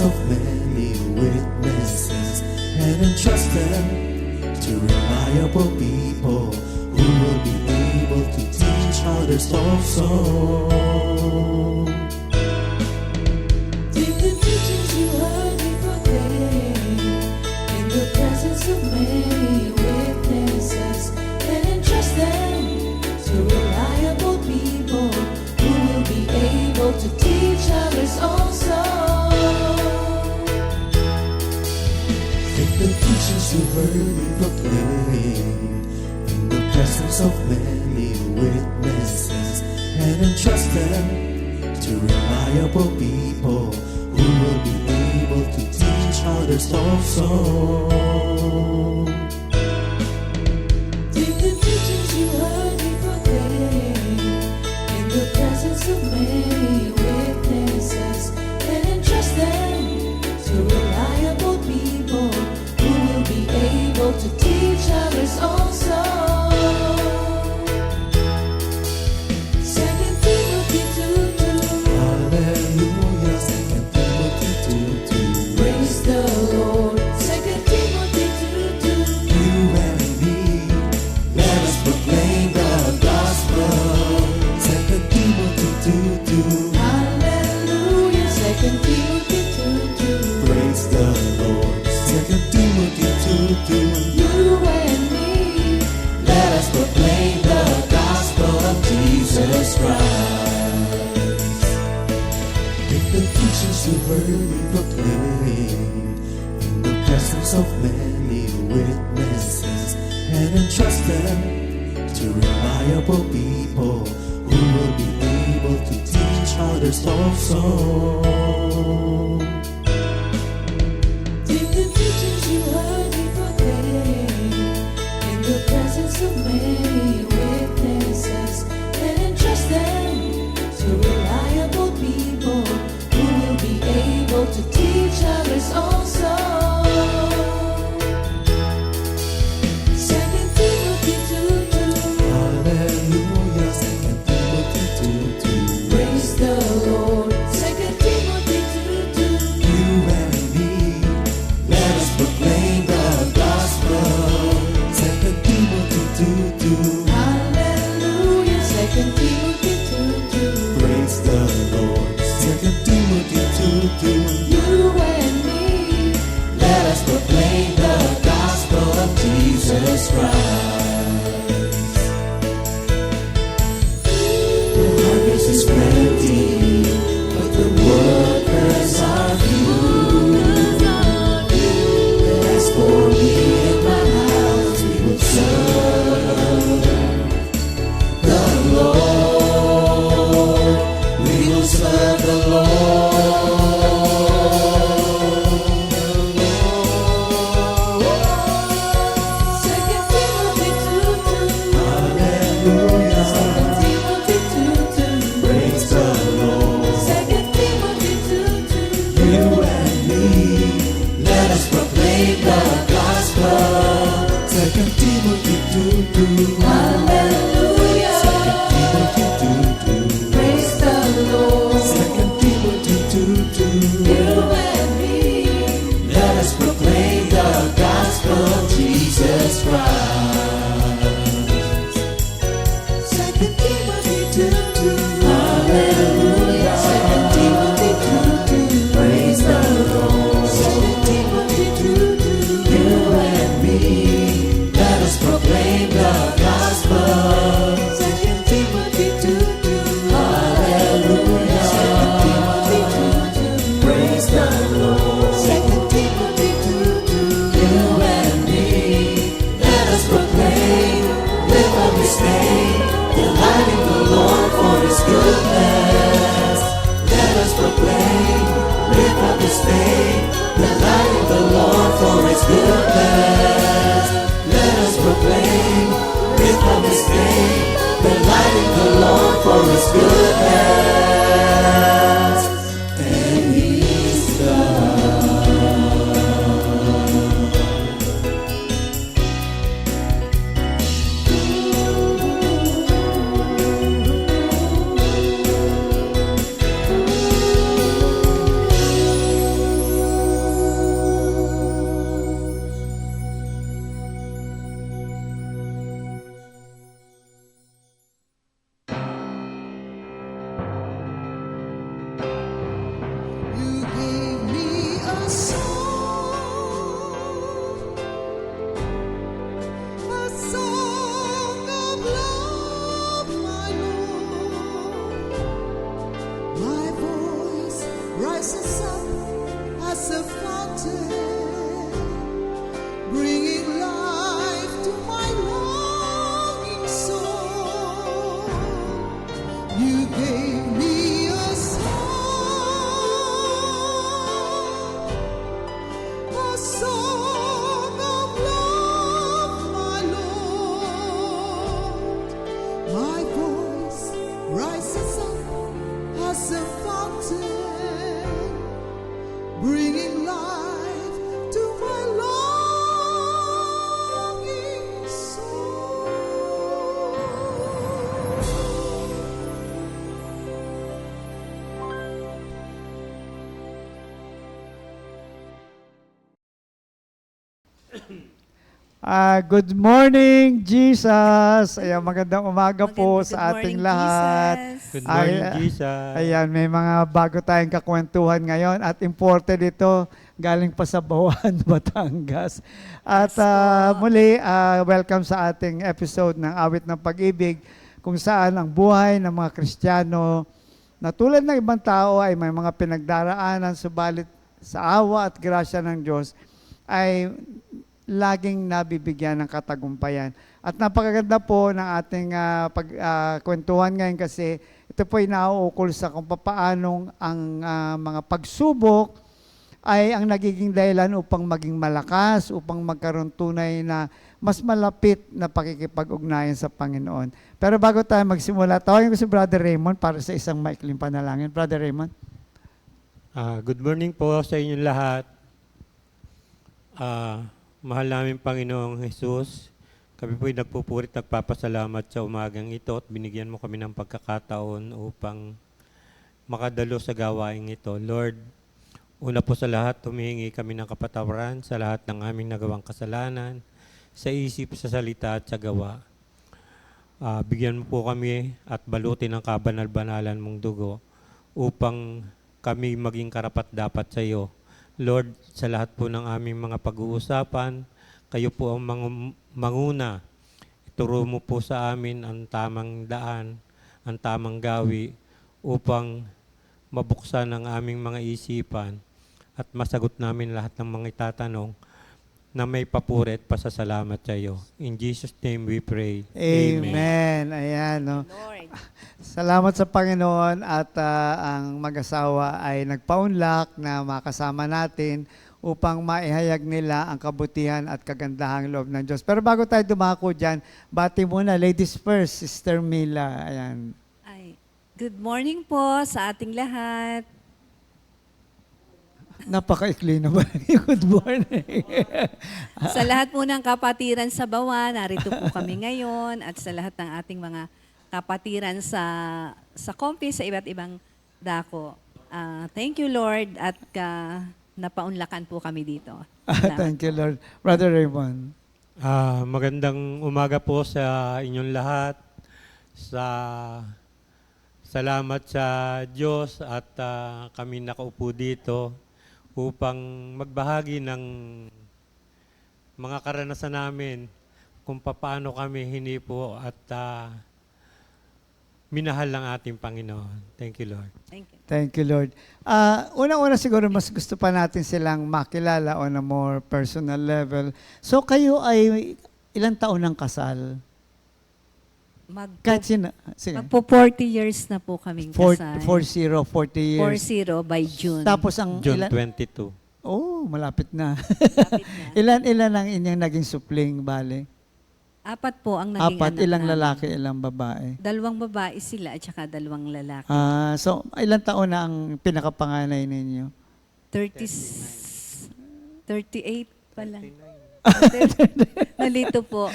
presence of many witnesses and entrust them to reliable people who will be able to teach others also. Take the teachings you heard me proclaim in the presence of many witnesses and entrust them to reliable people who will be able to teach others also. Take the teachings you heard me proclaim in the presence of many witnesses and entrust them to reliable people who will be able to teach others also. Take the teachings you heard me proclaim in the presence of many witnesses and entrust them to reliable people who will be able to teach others also. 2 Timothy 2:2. Hallelujah, 2 Timothy 2:2. Praise the Lord. 2 Timothy 2:2. You and me, let us proclaim the gospel. 2 Timothy 2:2. Hallelujah. 2 Timothy 2:2. Praise the Lord. 2 Timothy 2:2. You and me, Let us proclaim the gospel of Jesus Christ. Take the teachings you heard me proclaim in the presence of many witnesses and entrust them to reliable people who will be able to teach others also. take the teachings you heard me proclaim in the presence of many witnesses and entrust them to reliable people who will be able to teach others also. 2 Timothy 2:2. Hallelujah, 2 Timothy 2:2. Praise the Lord. 2 Timothy 2:2. You and me, let us proclaim the gospel. 2 Timothy 2:2. Hallelujah. 2 Timothy 2:2. Praise the Lord. 2 Timothy 2:2. You and me, Let us proclaim the gospel of Jesus Christ. The harvest is plenty, but the workers are few. As for me and my house, we will serve the Lord. We will serve the Lord. 2 Timothy 2:2. Hallelujah. 2 Timothy 2:2. Praise the Lord. 2 Timothy 2:2. You and me, let us proclaim the gospel. 2 Timothy 2:2. Hallelujah. 2 Timothy 2:2. Praise the Lord. 2 Timothy 2:2. You and me, Let us proclaim the gospel of Jesus Christ. Good morning, Jesus. Ayan, magandang umaga po Good sa ating morning, lahat. Jesus. Good morning, Ay, Jesus. Ayan, may mga bago tayong kakwentuhan ngayon at imported ito galing pa sa Bawan, Batangas. At Yes po. muli, welcome sa ating episode ng Awit ng Pag-ibig kung saan ang buhay ng mga Kristiyano na tulad ng ibang tao ay may mga pinagdaraanan, subalit sa awa at grasya ng Diyos ay laging nabibigyan ng katagumpayan. At napakaganda po ng ating pagkwentuhan ngayon kasi ito po ay nauukol sa kung paanong ang mga pagsubok ay ang nagiging dahilan upang maging malakas, upang magkaroon tunay na mas malapit na pakikipag-ugnayan sa Panginoon. Pero bago tayo magsimula, tawagin ko si Brother Raymond para sa isang maikling panalangin. Brother Raymond. Good morning po sa inyong lahat. Mahal namin Panginoong Jesus, kami po'y nagpupurit, nagpapasalamat sa umagang ito at binigyan mo kami ng pagkakataon upang makadalo sa gawaing ito. Lord, una po sa lahat, humihingi kami ng kapatawaran sa lahat ng aming nagawang kasalanan, sa isip, sa salita at sa gawa. Bigyan mo po kami at balutin ng kabanal-banalan mong dugo upang kami maging karapat-dapat sa iyo. Lord, sa lahat po ng aming mga pag-uusapan, kayo po ang manguna. Ituro mo po sa amin ang tamang daan, ang tamang gawi upang mabuksan ang aming mga isipan at masagot namin lahat ng mga itatanong na may papuri at pasasalamat sa iyo. In Jesus' name we pray. Amen. Ayan, no? Lord. Salamat sa Panginoon at ang mag-asawa ay nagpaunlak na makasama natin upang maihayag nila ang kabutihan at kagandahang loob ng Diyos. Pero bago tayo dumako dyan, bati muna, ladies first, Sister Mila. Ayan. Ay, good morning po sa ating lahat. Napaka-ikli na ba? Good morning. Sa lahat po ng kapatiran sa Bawan, narito po kami ngayon at sa lahat ng ating mga kapatiran sa Compi, sa iba't ibang dako. Thank you, Lord, at napaunlakan po kami dito. Salamat. Thank you, Lord. Brother Raymond. Magandang umaga po sa inyong lahat. Salamat sa Diyos at kami nakaupo dito upang magbahagi ng mga karanasan namin kung paano kami hinipo at minahal ng ating Panginoon. Thank you, Lord. Thank you. Thank you, Lord. Unang-una siguro mas gusto pa natin silang makilala on a more personal level. So kayo ay ilang taon ng kasal? Kahit sige. Magpo 40 years na po kaming kasal. 40 years. 40 by June. Tapos ang June ilan? 22. Oh, malapit na. Lapit na. ilan ang inyong naging supling, bale? 4 po ang naging Apat, anak ilang namin. lalaki, ilang babae. 2 babae sila at saka 2 lalaki. So, ilang taon na ang pinakapanganay ninyo? 38 pala. Nalito po.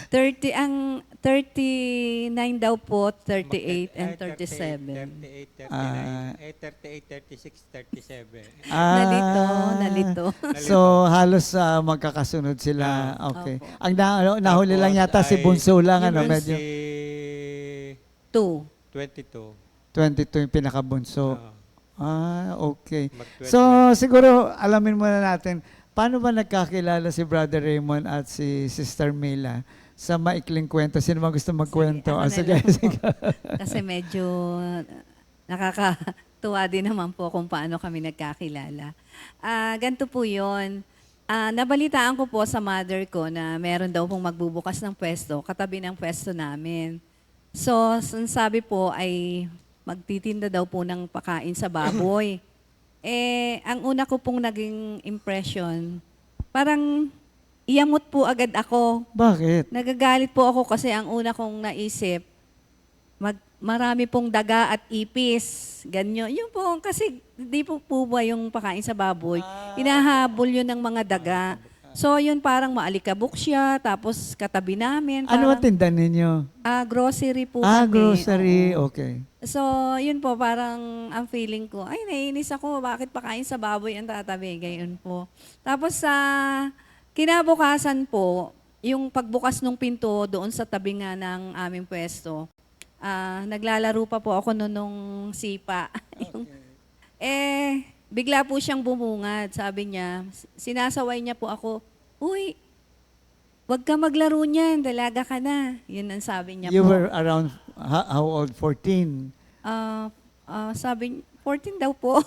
39 daw po, 38 and 37. 38, 36, 37. Nalito. So, halos magkakasunod sila. Okay. Opo. Ang nahuli lang yata si Bunso lang, ano, medyo 2. 22. 22 yung pinakabunso. Okay. Mag-20. So, siguro, alamin muna natin, paano ba nagkakilala si Brother Raymond at si Sister Mila? Sa maikling kwento. Sino ba gusto magkwento? Sige, ako na Sige, lang po. Kasi medyo nakakatuwa din naman po kung paano kami nagkakilala. Ganito po yun. Nabalitaan ko po sa mother ko na meron daw pong magbubukas ng pwesto, katabi ng pwesto namin. So, ang sabi po ay magtitinda daw po ng pakain sa baboy. Ang una ko pong naging impression, parang iyamot po agad ako. Bakit? Nagagalit po ako kasi ang una kong naisip, marami pong daga at ipis. Ganyan. Yun po, kasi di po ba yung pakain sa baboy, inahabol yun ng mga daga. So yun parang maalikabok siya, tapos katabi namin. Ano Parang, ang tindan ninyo? grocery po kami. Grocery. Oo. Okay. So, yun po, parang ang feeling ko, ay, naiinis ako, bakit pakain sa baboy ang tatabi? Gayon po. Tapos, Kinabukasan po, yung pagbukas ng pinto doon sa tabi nga ng aming pwesto, naglalaro pa po ako noon nung sipa. Bigla po siyang bumungad. Sabi niya, sinasaway niya po ako, "Uy, wag ka maglaro niyan, dalaga ka na." Yun ang sabi niya You po. were around, how old? 14? Sabi, 14 daw po.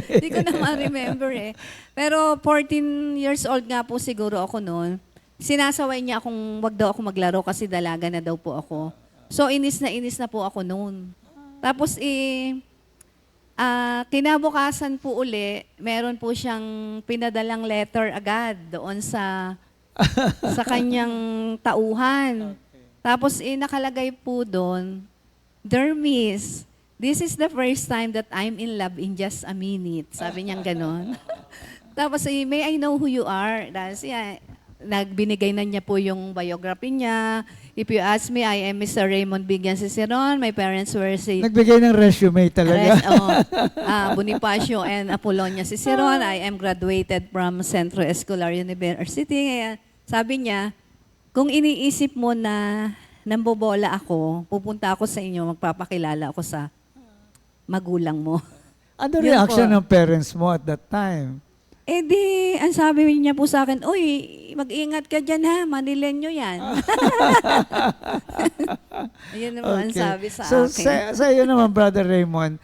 Hindi ko na ma-remember eh. Pero 14 years old nga po siguro ako noon. Sinasaway niya akong wag daw ako maglaro kasi dalaga na daw po ako. So inis na po ako noon. Tapos kinabukasan po uli, meron po siyang pinadalang letter agad doon sa kanyang tauhan. Tapos nakalagay po doon, "Dear Miss, this is the first time that I'm in love in just a minute." Sabi niyang ganon. Tapos, "May I know who you are?" Dahil siya, nagbinigay na niya po yung biography niya. "If you ask me, I am Mr. Raymond Bigyan Ciceron. My parents were Nagbigay ng resume talaga. Bonifacio and Apollonia Ciceron. I am graduated from Centro Escolar University." Kaya sabi niya, "Kung iniisip mo na nambobola ako, pupunta ako sa inyo, magpapakilala ako sa magulang mo." Ano Yun reaction po. ng parents mo at that time? Ang sabi niya po sa akin, "Uy, mag-ingat ka dyan ha, Manilenyo yan." Ayun naman ang sabi sa So, akin. sa iyo naman, Brother Raymond,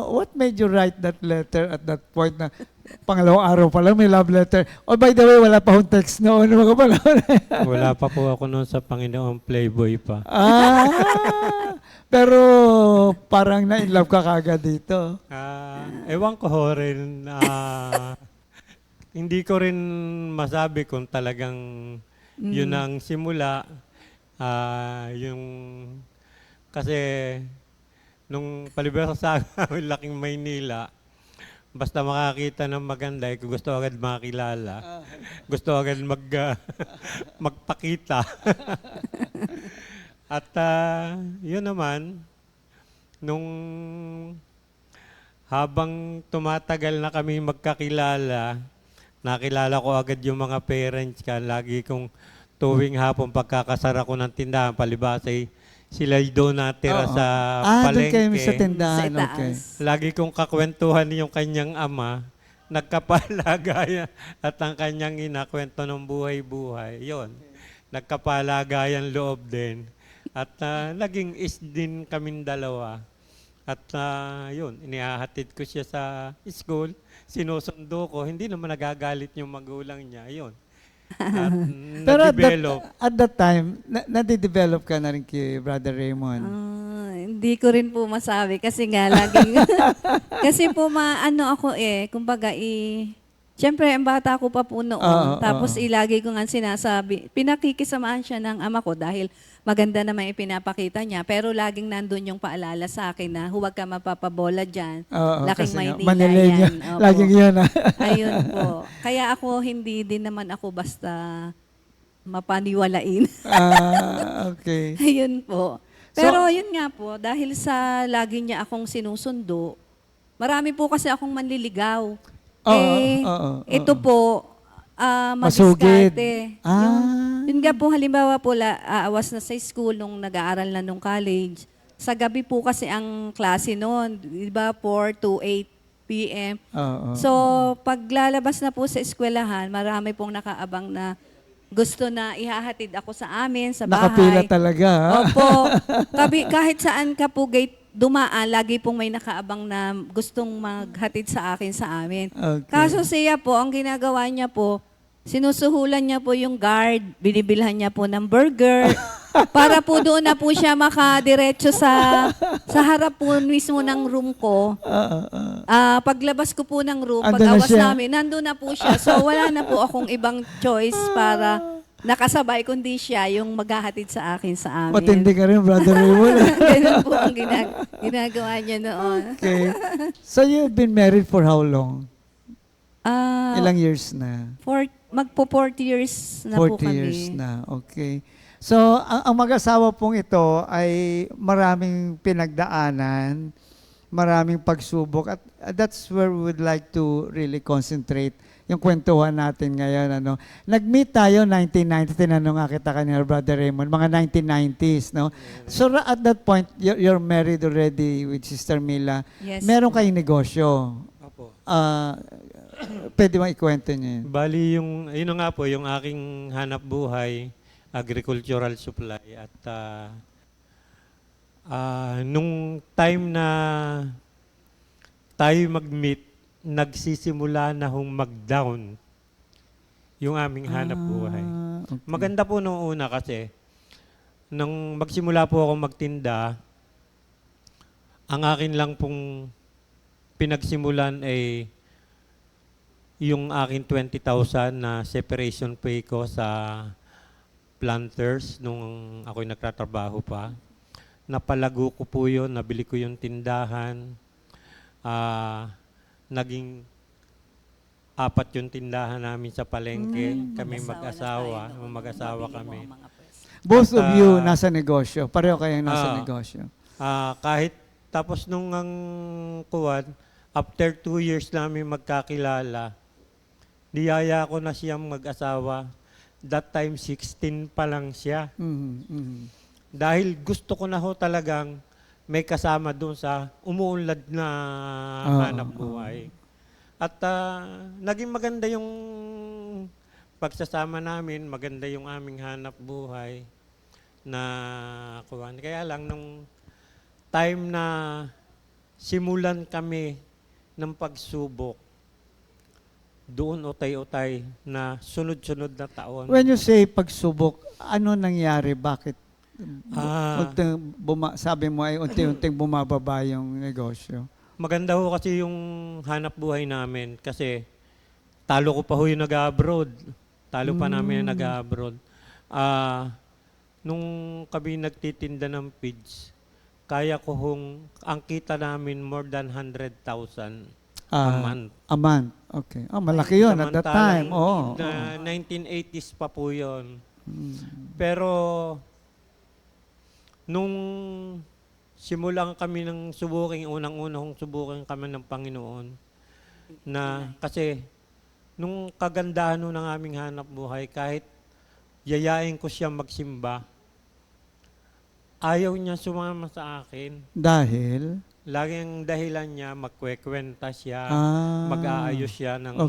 what made you write that letter at that point na pangalawang araw pa lang may love letter? Oh, by the way, wala pa akong text noon. Mga panahon. Wala pa po ako noon sa Panginoong Playboy pa. Pero parang na-in love ka kagad dito. Ewan ko ho rin, hindi ko rin masabi kung talagang yun ang simula. Kasi nung palibhasa sa amin, laking Maynila, basta makakita ng maganda, gusto agad makilala. Gusto agad magpakita. At yun naman, nung habang tumatagal na kami magkakilala, nakilala ko agad yung mga parents ka. Lagi kong tuwing hapon pagkakasara ko ng tindahan, palibasa sila doon natira sa Doon kayo sa palengke. tindahan. Sa Okay. itaas. Lagi kong kakwentuhan yung kanyang ama, nagkapalagayan at ang kanyang ina, kwento ng buhay-buhay. Yon, nagkapalagayan loob din. At naging is din kaming dalawa. At yun, inihahatid ko siya sa school, sinusundo ko, hindi naman nagagalit yung magulang niya. Yun. At Pero na-develop. at that time, nade-develop ka na rin kay Brother Raymond. Hindi ko rin po masabi kasi nga laging kasi po ako kumbaga siyempre ang bata ko pa po noon. Tapos lagi ko nga sinasabi, pinakikisamahan siya ng ama ko dahil maganda naman ipinapakita niya, pero laging nandun yung paalala sa akin na huwag ka mapapabola dyan. Laking Kasi nga, Maynila Manileño. yan. Opo. Laging yun. Ayun po. Kaya ako hindi din naman ako basta mapaniwalain. Okay. Ayun po. Pero yun nga po, dahil sa lagi niya akong sinusundo, marami po kasi akong manliligaw. Ito po, Masugid. madiskarte. Ah. Yun nga po, halimbawa po, aawas na sa school nung nag-aaral na nung college. Sa gabi po kasi ang klase noon, di ba, 4 to 8 p.m. So, paglalabas na po sa eskwelahan, marami pong nakaabang na gusto na ihahatid ako sa amin, sa bahay. Nakapila talaga. Opo. Kahit saan ka po gate dumaan, lagi pong may nakaabang na gustong maghatid sa akin sa amin. Okay. Kaso siya po, ang ginagawa niya po, sinusuhulan niya po yung guard, binibilhan niya po ng burger, para po doon na po siya makadiretso sa harap po mismo ng room ko. Paglabas ko po ng room, Andun na pag-awas siya. namin, nandun na po siya. So wala na po akong ibang choice para nakasabay kundi siya yung maghahatid sa akin sa amin. Matindi ka rin, Brother Raymond. Ganun po ang ginagawa niya noon. Okay. So you've been married for how long? Ah, Ilang years na? magpo 40 years na 40 po kami. years na. Okay. So, ang mag-asawa pong ito ay maraming pinagdaanan, maraming pagsubok, at that's where we would like to really concentrate yung kwentuhan natin ngayon. Ano. Nag-meet tayo 1990, tinanong nga kita kanina, Brother Raymond, mga 1990s. No? So at that point, you're married already with Sister Mila. Yes. Meron kayong negosyo. Opo. Pwede bang ikwento niyo yun? Bali, yun na nga po, yung aking hanap buhay, agricultural supply. At nung time na tayo mag-meet, nagsisimula na hong mag-down yung aming hanap buhay. Okay. Maganda po nung una kasi, nung magsimula po akong magtinda, ang akin lang pong pinagsimulan ay yung akin 20,000 na separation pay ko sa planters nung ako'y nagtatrabaho pa. Napalago ko po yun, nabili ko yung tindahan. Naging 4 yung tindahan namin sa palengke. Kami mag-asawa. Mag-asawa kami. Both of At, you nasa negosyo. Pareho kayong nasa negosyo. Kahit tapos nung ang kuwan, after 2 years namin magkakilala, niyaya ko na siyang mag-asawa. That time, 16 pa lang siya. Dahil gusto ko na ho talagang may kasama doon sa umuunlad na hanap buhay. At naging maganda yung pagsasama namin, maganda yung aming hanap buhay na kuwan. Kaya lang nung time na simulan kami ng pagsubok, doon utay-utay na sunod-sunod na taon. When you say pagsubok, ano nangyari? Bakit? Sabi mo ay unti-unting bumababa yung negosyo. Maganda ho kasi yung hanap buhay namin kasi talo ko pa ho yung nag-abroad. Talo pa namin yung nag-abroad. Nung kami nagtitinda ng feeds, kaya ko ang kita namin more than 100,000 a month. A month. Okay. Malaki yun at that time. Oo. 1980s pa po yun. Pero nung simulan kami ng subuking, unang-unang subukin kami ng Panginoon, na kasi nung kagandahan ng aming hanap buhay, kahit yayain ko siya magsimba, ayaw niya sumama sa akin. Dahil? Laging dahilan niya, magkwekwenta siya, mag-aayos siya ng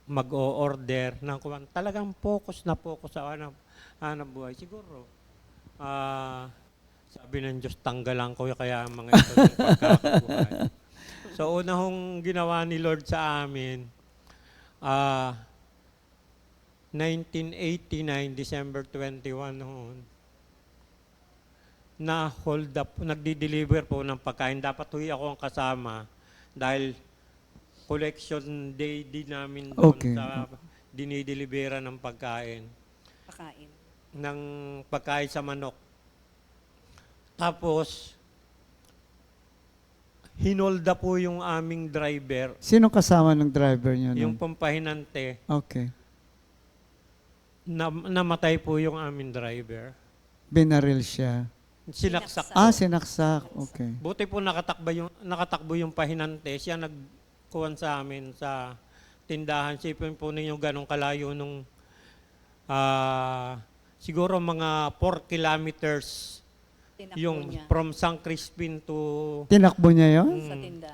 mag-o-order ng kuwan. Talagang focus sa hanap buhay. Siguro, sabi ng Diyos, tanggalan ko kaya ang mga ito ng pagkakabuhay. So, una hong ginawa ni Lord sa amin, 1989, December 21 noon, na hold up, nagdi-deliver po ng pagkain. Dapat huy ako ang kasama dahil collection day din namin doon sa dinideliveran ng pagkain. Ng pagkain sa manok. Tapos, hinolda po yung aming driver. Sino kasama ng driver niyo? Yung pampahinante. Okay. Namatay po yung aming driver. Binaril siya. Sinaksak. Sinaksak. Okay. Buti po nakatakbo yung pahinante. Siya nagkuhan sa amin sa tindahan. Sipin po ninyo ganong kalayo nung siguro mga 4 kilometers yung from San Crispin to Tinakbo niya yun? sa tinda.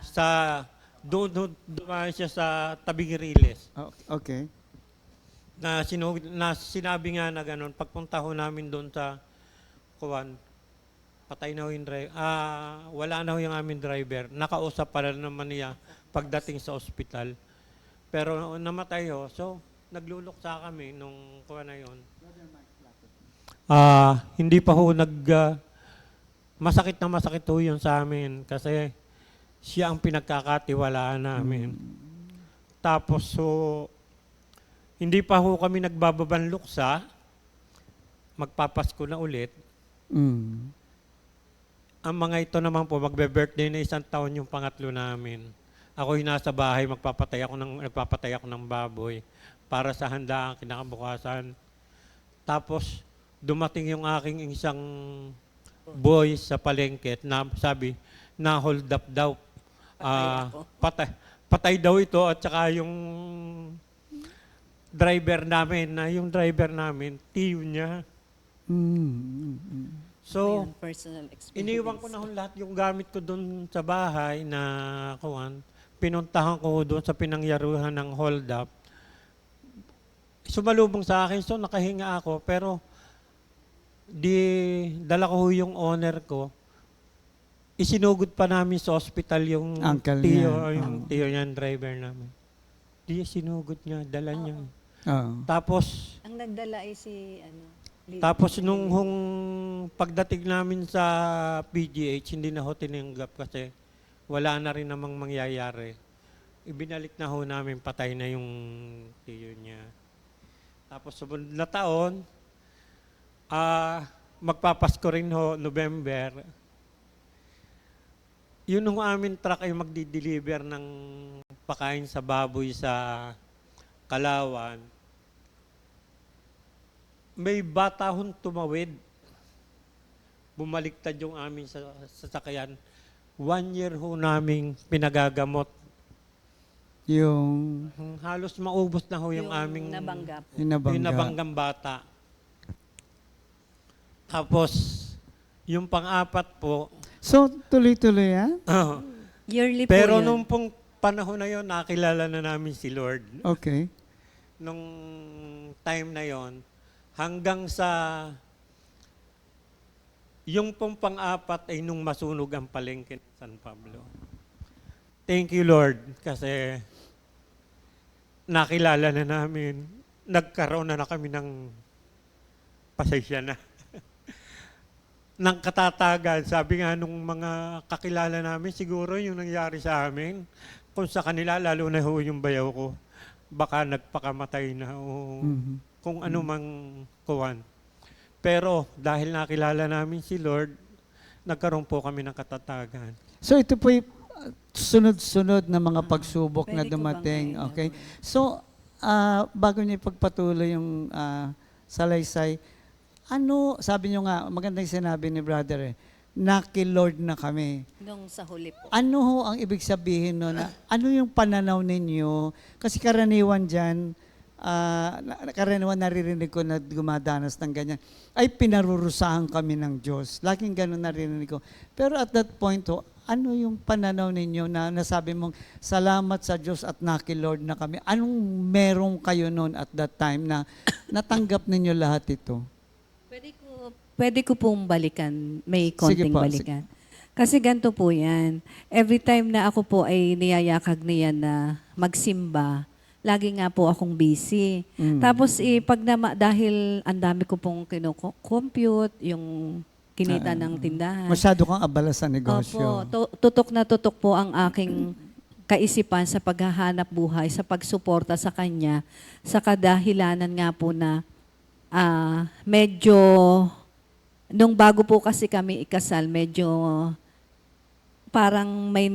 Dumaan siya sa tabing Riles. Okay. Na sinabi nga na gano'n, pagpunta ho namin doon sa kuwan, patay na ho yung driver. Wala na ho yung aming driver. Nakausap pala naman niya pagdating sa ospital. Pero namatay ho. So, nagluluksa kami nung kuwan na yun. Hindi pa ho masakit ho yun sa amin kasi siya ang pinagkakatiwalaan namin. Tapos hindi pa ho kami nagbababanluksa, magpapasko na ulit. Ang mga ito naman po, magbe-birthday na 1 taon yung pangatlo namin. Ako'y nasa bahay, nagpapatay ako ng baboy para sa handaan kinakabukasan. Tapos, dumating yung aking isang boy sa palengke na sabi, na hold up daw. Patay daw ito at saka yung driver namin, na yung driver namin, tiyo niya. So, Ayun, personal experience. iniwan ko na lahat yung gamit ko doon sa bahay na kuwan. Pinuntahan ko doon sa pinangyaruhan ng hold up. Sumalubong sa akin, so nakahinga ako. Pero, dala ko yung owner ko. Isinugod pa namin sa hospital yung Uncle tiyo, niya. yung tiyo niya, driver namin. Sinugod niya, dala niya. Oo. Tapos, Ang nagdala ay si, Tapos nung pagdating namin sa PGH, hindi na ho tinanggap kasi wala na rin namang mangyayari. Ibinalik na ho namin, patay na yung tiyo niya. Tapos sumunod na taon, magpapasko rin ho, November. Yun ho amin truck ay magdi-deliver ng pakain sa baboy sa Kalawan. May bata hong tumawid. Bumaliktad yung amin sa sasakyan. 1 year ho naming pinagagamot. Yung Halos maubos na ho yung aming nabangga po. inabangga. yung nabanggang bata. Tapos, yung pang-apat po, So, tuloy-tuloy yan? Yearly po pero yun. nung pong panahon na yon, nakilala na namin si Lord. Okay. Nung time na yon, hanggang sa yung pong pang-apat ay nung masunog ang palengke ng San Pablo. Thank you, Lord, kasi nakilala na namin, nagkaroon na kami ng pasensya na. Ng katatagan, sabi nga nung mga kakilala namin, siguro yung nangyari sa amin, kung sa kanila, lalo na ho yung bayaw ko, baka nagpakamatay na o kung ano mang kuwan. Pero dahil nakilala namin si Lord, nagkaroon po kami ng katatagan. So, ito po yung sunod-sunod na mga pagsubok na Pwede ko bang dumating. i-elaborate? Okay? So, bago niyo ipagpatuloy yung salaysay, sabi niyo nga, magandang sinabi ni brother naki-Lord na kami. Nung sa huli po. Ano ho ang ibig sabihin no na ano yung pananaw ninyo? Kasi karaniwan dyan, karaniwan naririnig ko na gumadanas ng ganyan, ay pinarurusahan kami ng Diyos. Laging ganun naririnig ko. Pero at that point ho, ano yung pananaw ninyo na nasabi mong salamat sa Diyos at naki-Lord na kami? Anong meron kayo noon at that time na natanggap ninyo lahat ito? Pwede ko pong balikan, may konting po, balikan. Kasi ganito po yan. Every time na ako po ay niyayakag niya na magsimba, lagi nga po akong busy. Tapos dahil ang dami ko pong kino-compute, yung kinita ng tindahan. Masyado kang abala sa negosyo. Opo, tutok na tutok po ang aking kaisipan sa paghahanap buhay, sa pagsuporta sa kanya, sa kadahilanan nga po na medyo, nung bago po kasi kami ikasal, medyo parang may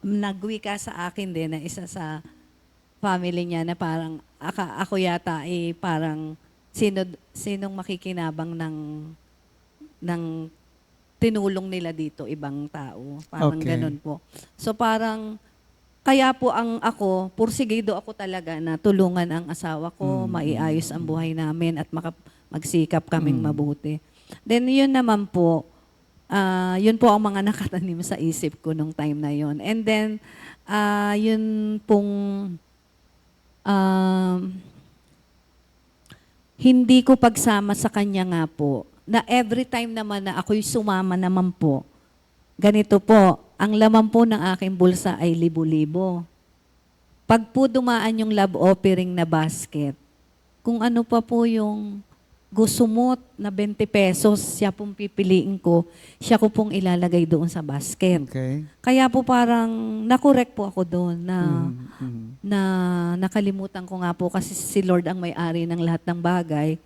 nagwika sa akin din na isa sa family niya na parang ako yata parang sinong makikinabang ng tinulong nila dito, ibang tao. Parang Okay. ganun po. So parang, kaya po ako, pursigido ako talaga na tulungan ang asawa ko, maiayos ang buhay namin at magsikap kaming mabuti. Then yun naman po, yun po ang mga nakatanim sa isip ko nung time na yun. And then, yun pong, hindi ko pagsama sa kanya nga po, na every time naman na ako'y sumama naman po, ganito po, ang laman po ng aking bulsa ay libo-libo. Pag po dumaan yung love offering na basket, kung ano pa po yung gusumot na 20 pesos, siya pong pipiliin ko, siya ko pong ilalagay doon sa basket. Okay. Kaya po parang nakorek po ako doon Mm. na nakalimutan ko nga po kasi si Lord ang may-ari ng lahat ng bagay.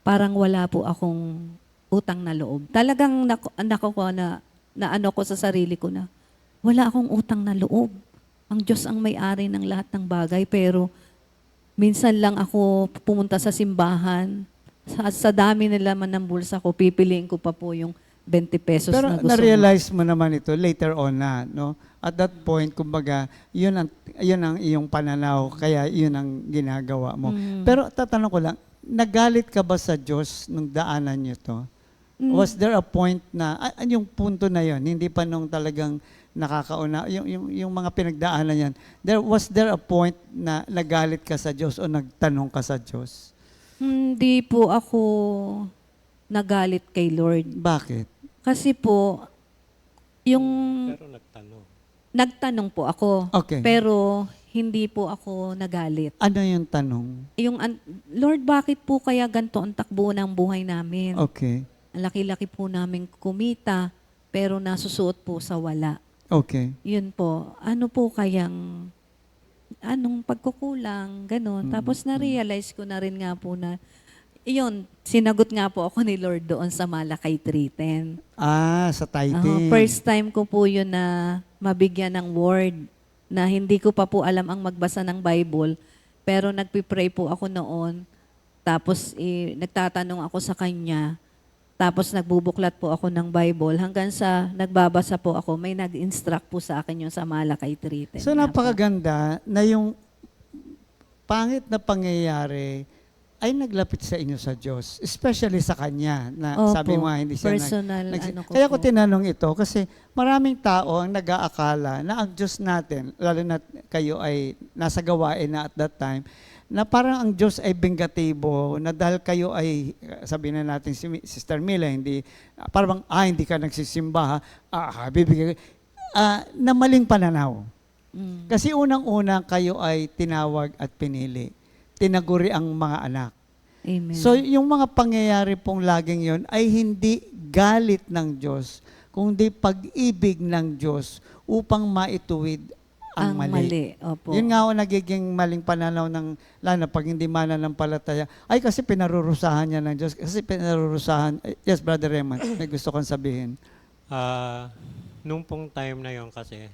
Parang wala po akong utang na loob. Talagang ano ko sa sarili ko na wala akong utang na loob. Ang Diyos ang may-ari ng lahat ng bagay, pero minsan lang ako pumunta sa simbahan. Sa dami nila man ng bulsa ko, pipiliin ko pa po yung 20 pesos Pero na gusto mo. na-realize mo naman ito later on na, no? At that point, kumbaga, yun ang iyong pananaw, kaya yun ang ginagawa mo. Mm. Pero tatanong ko lang, nagalit ka ba sa Diyos nung daanan niyo to? Mm. Was there a point na, yung punto na yon, hindi pa nung talagang nakakauna, yung mga pinagdaanan yan, was there a point na nagalit ka sa Diyos o nagtanong ka sa Diyos? Hindi po ako nagalit kay Lord. Bakit? Kasi po, yung Pero nagtanong. nagtanong po ako. Okay. Pero hindi po ako nagalit. Ano yung tanong? Lord, bakit po kaya ganito ang takbo ng buhay namin? Okay. Ang laki-laki po namin kumita, pero nasusuot po sa wala. Okay. Yun po. Ano po kayang, anong pagkukulang, ganun. Tapos na-realize ko na rin nga po na, yun, sinagot nga po ako ni Lord doon sa Malakay 3:10. Sa tithing. First time ko po yun na mabigyan ng word na hindi ko pa po alam ang magbasa ng Bible, pero nagpipray po ako noon, tapos nagtatanong ako sa Kanya, tapos nagbubuklat po ako ng Bible, hanggang sa nagbabasa po ako, may nag-instruct po sa akin yung sa Malakay 3:10. So nga po. napakaganda na yung pangit na pangyayari ay naglapit sa inyo sa Diyos, especially sa Kanya, na Opo, sabi mo nga hindi siya personal, Kaya ko po. tinanong ito kasi maraming tao ang nag-aakala na ang Diyos natin, lalo na kayo ay nasa gawain na at that time, na parang ang Diyos ay bengatibo, na dahil kayo ay, sabihin na natin si Sister Mila, parang hindi ka nagsisimba, bibigyan na maling pananaw. Mm. Kasi unang-unang kayo ay tinawag at pinili. Tinaguri ang mga anak. Amen. So yung mga pangyayari pong laging yon ay hindi galit ng Diyos, kundi pag-ibig ng Diyos upang maituwid ang mali. Opo. Yun nga o nagiging maling pananaw ng, lalo pag hindi mananampalataya, ay kasi pinarurusahan niya ng Diyos, kasi pinarurusahan. Yes, Brother Raymond, may gusto kong sabihin. Nung pong time na yon kasi,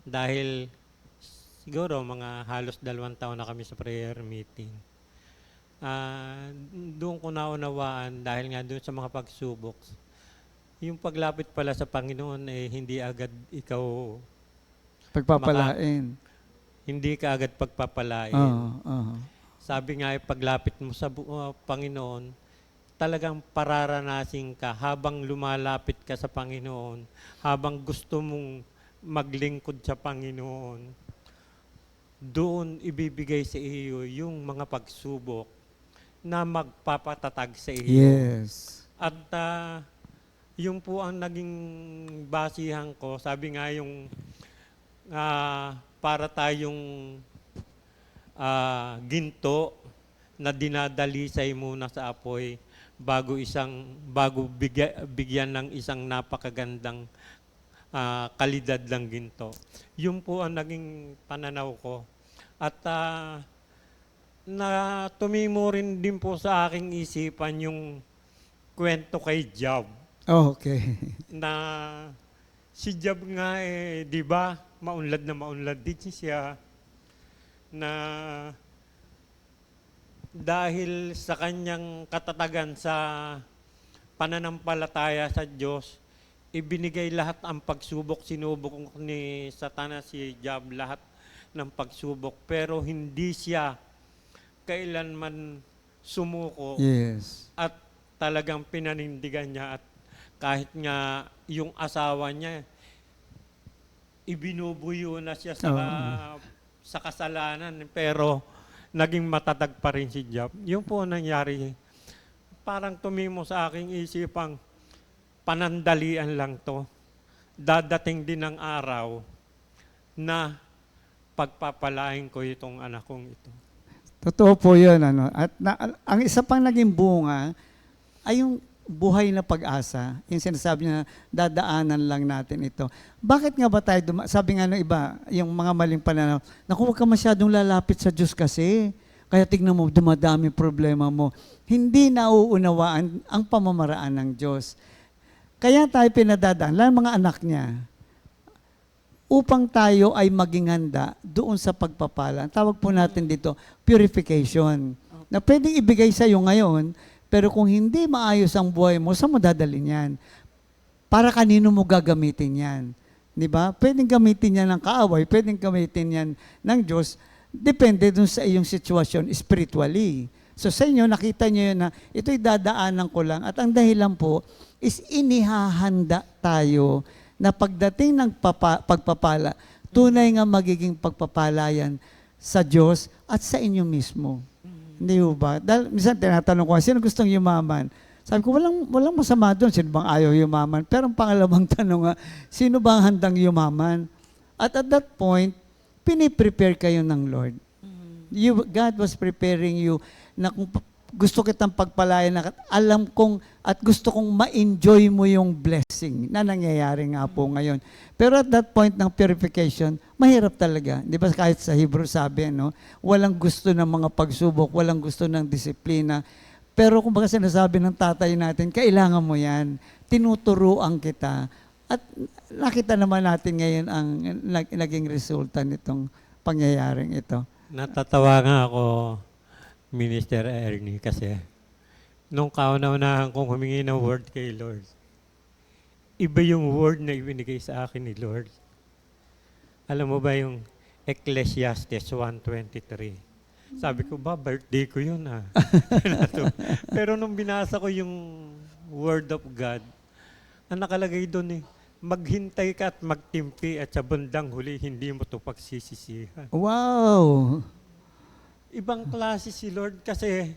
dahil siguro mga halos 2 taon na kami sa prayer meeting, doon ko naunawaan, dahil nga doon sa mga pagsubok, yung paglapit pala sa Panginoon, hindi agad ikaw, Pagpapalain. hindi ka agad pagpapalain. Sabi nga, paglapit mo sa Panginoon, talagang pararanasin ka habang lumalapit ka sa Panginoon, habang gusto mong maglingkod sa Panginoon, doon ibibigay sa iyo yung mga pagsubok na magpapatatag sa iyo. Yes. At yung po ang naging basihan ko, sabi nga yung para tayong ginto na dinadalisay muna sa apoy bago bigyan ng isang napakagandang kalidad ng ginto. Yun po ang naging pananaw ko. At na tumimo rin din po sa aking isipan yung kwento kay Job. Okay. Na si Job nga di ba, maunlad na maunlad din siya, na dahil sa kanyang katatagan sa pananampalataya sa Diyos, ibinigay lahat ang pagsubok, sinubok ni Satanas si Job lahat ng pagsubok, pero hindi siya kailanman sumuko. Yes. At talagang pinanindigan niya, at kahit nga yung asawa niya, ibinubuyo na siya sa kasalanan, pero naging matatag pa rin si Job. Yun po ang nangyari. Parang tumimo sa aking isipang, panandalian lang to. Dadating din ang araw na pagpapalain ko itong anak kong ito. Totoo po yun. At ang isa pang naging bunga ay yung buhay na pag-asa. Yung sinasabi niya, dadaanan lang natin ito. Bakit nga ba tayo, sabi nga ng iba, yung mga maling pananaw, naku, huwag ka masyadong lalapit sa Diyos kasi. Kaya tignan mo, dumadami problema mo. Hindi nauunawaan ang pamamaraan ng Diyos. Kaya tayo pinadadaan, lalo mga anak niya, upang tayo ay maging handa doon sa pagpapala. Ang tawag po natin dito, purification. Na pwedeng ibigay sa iyo ngayon, pero kung hindi maayos ang buhay mo, saan mo dadalhin yan? para kanino mo gagamitin yan. Di ba? Pwedeng gamitin yan ng kaaway, pwedeng gamitin yan ng Diyos, depende dun sa iyong sitwasyon spiritually. So sa inyo, nakita nyo yun na ito'y dadaanan ko lang at ang dahilan po is inihahanda tayo na pagdating ng pagpapala, tunay nga magiging pagpapalayan sa Diyos at sa inyo mismo. Hindi ba? Dahil minsan tinatanong ko, sino gustong yumaman? Sabi ko, walang masama doon. Sino bang ayaw yumaman? Pero ang pangalawang tanong nga, sino bang handang yumaman? At that point, piniprepare kayo ng Lord. God was preparing you na kung gusto kitang pagpalayan na alam kong at gusto kong ma-enjoy mo yung blessing na nangyayari nga po ngayon. Pero at that point ng purification, mahirap talaga. Di ba kahit sa Hebrew sabi, no? Walang gusto ng mga pagsubok, walang gusto ng disiplina. Pero kung baka sinasabi ng tatay natin, kailangan mo yan. Tinuturuan kita. At nakita naman natin ngayon ang naging resulta nitong pangyayaring ito. Natatawa nga ako, Minister Ernie, kasi nung kauna-unahan kong humingi ng word kay Lord, iba yung word na ibinigay sa akin ni Lord. Alam mo ba yung Ecclesiastes 1:23? Sabi ko ba, birthday ko yun ah. Pero nung binasa ko yung word of God, ang nakalagay doon maghintay ka at magtimpi at sa bandang huli, hindi mo ito pagsisisihan. Wow! Ibang klase si Lord kasi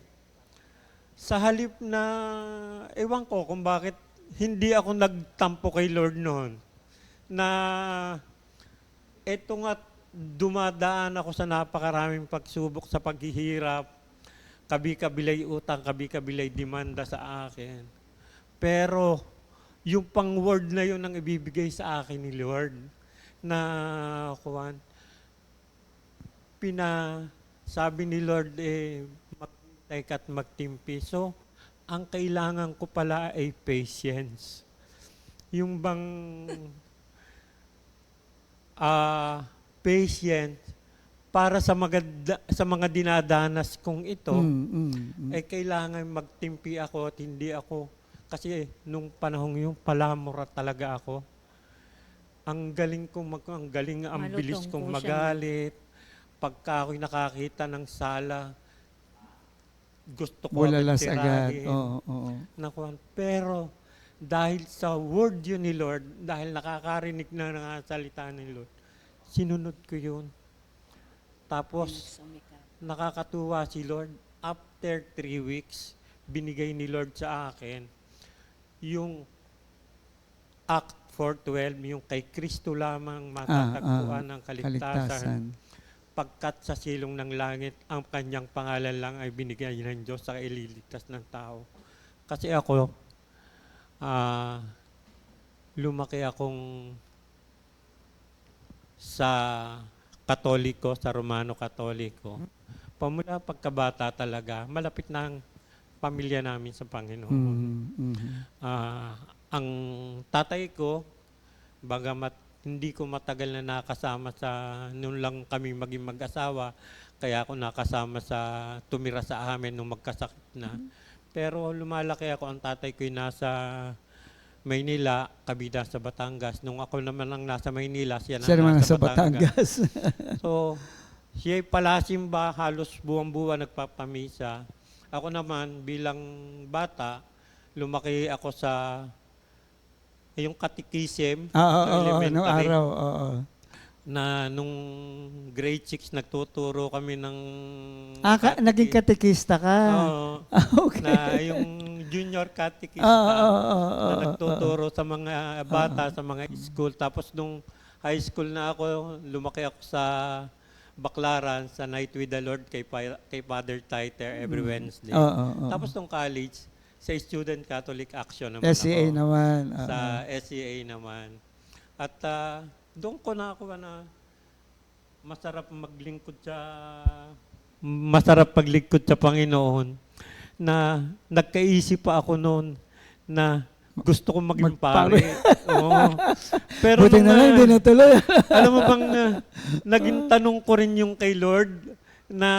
sa halip na, ewan ko kung bakit hindi ako nagtampo kay Lord noon, na eto nga dumadaan ako sa napakaraming pagsubok sa paghihirap, kabi-kabilay utang, kabi-kabilay demanda sa akin. Pero yung pang word na yun ang ibibigay sa akin ni Lord na kuwan, sabi ni Lord, magtay ka at magtimpi. So, ang kailangan ko pala ay patience. Yung bang patient para sa mga dinadanas kong ito, ay kailangan magtimpi ako at hindi ako, kasi nung panahong yung palamura talaga ako. Ang galing ang bilis kong magalit. Pagka ako'y nakakita ng sala, gusto ko Bulalas tirahin. agad. Oo. Pero dahil sa word yun ni Lord, dahil nakakarinig na ng salita ni Lord, sinunod ko yun. Tapos, nakakatuwa si Lord. After 3 weeks, binigay ni Lord sa akin yung Act 4:12, yung kay Kristo lamang matatagpuan ng kaligtasan. Pagkat sa silong ng langit, ang kanyang pangalan lang ay binigay ng Diyos sa ililigtas ng tao. Kasi ako, lumaki akong sa Katoliko, sa Romano Katoliko. Pamula pagkabata talaga, malapit na ang pamilya namin sa Panginoon. Ang tatay ko, bagamat hindi ko matagal na nakasama noon lang kami maging mag-asawa, kaya ako nakasama tumira sa amin nung magkasakit na. Pero lumalaki ako, ang tatay ko'y nasa Maynila, kabida sa Batangas. Nung ako naman ang nasa Maynila, siya naman nasa Batangas. So, siya'y palasimba, halos buwan-buwan nagpapamisa. Ako naman, bilang bata, lumaki ako sa yung katikisim, elementary, nung araw, na nung grade 6 nagtuturo kami ng naging katekista ka? Okay. Na yung junior catechist na nagtuturo sa mga bata, sa mga school. Tapos nung high school na ako, lumaki ako sa Baclaran, sa Night with the Lord kay Father Titer every Wednesday. Tapos nung college, sa Student Catholic Action naman SCA ako. naman. Sa SCA naman. At doon ko na ako na masarap paglingkod sa Panginoon, na nagkaisip pa ako noon na gusto kong maging pare. Oo. Pero buti na lang, hindi natuloy. alam mo bang naging tanong ko rin yung kay Lord na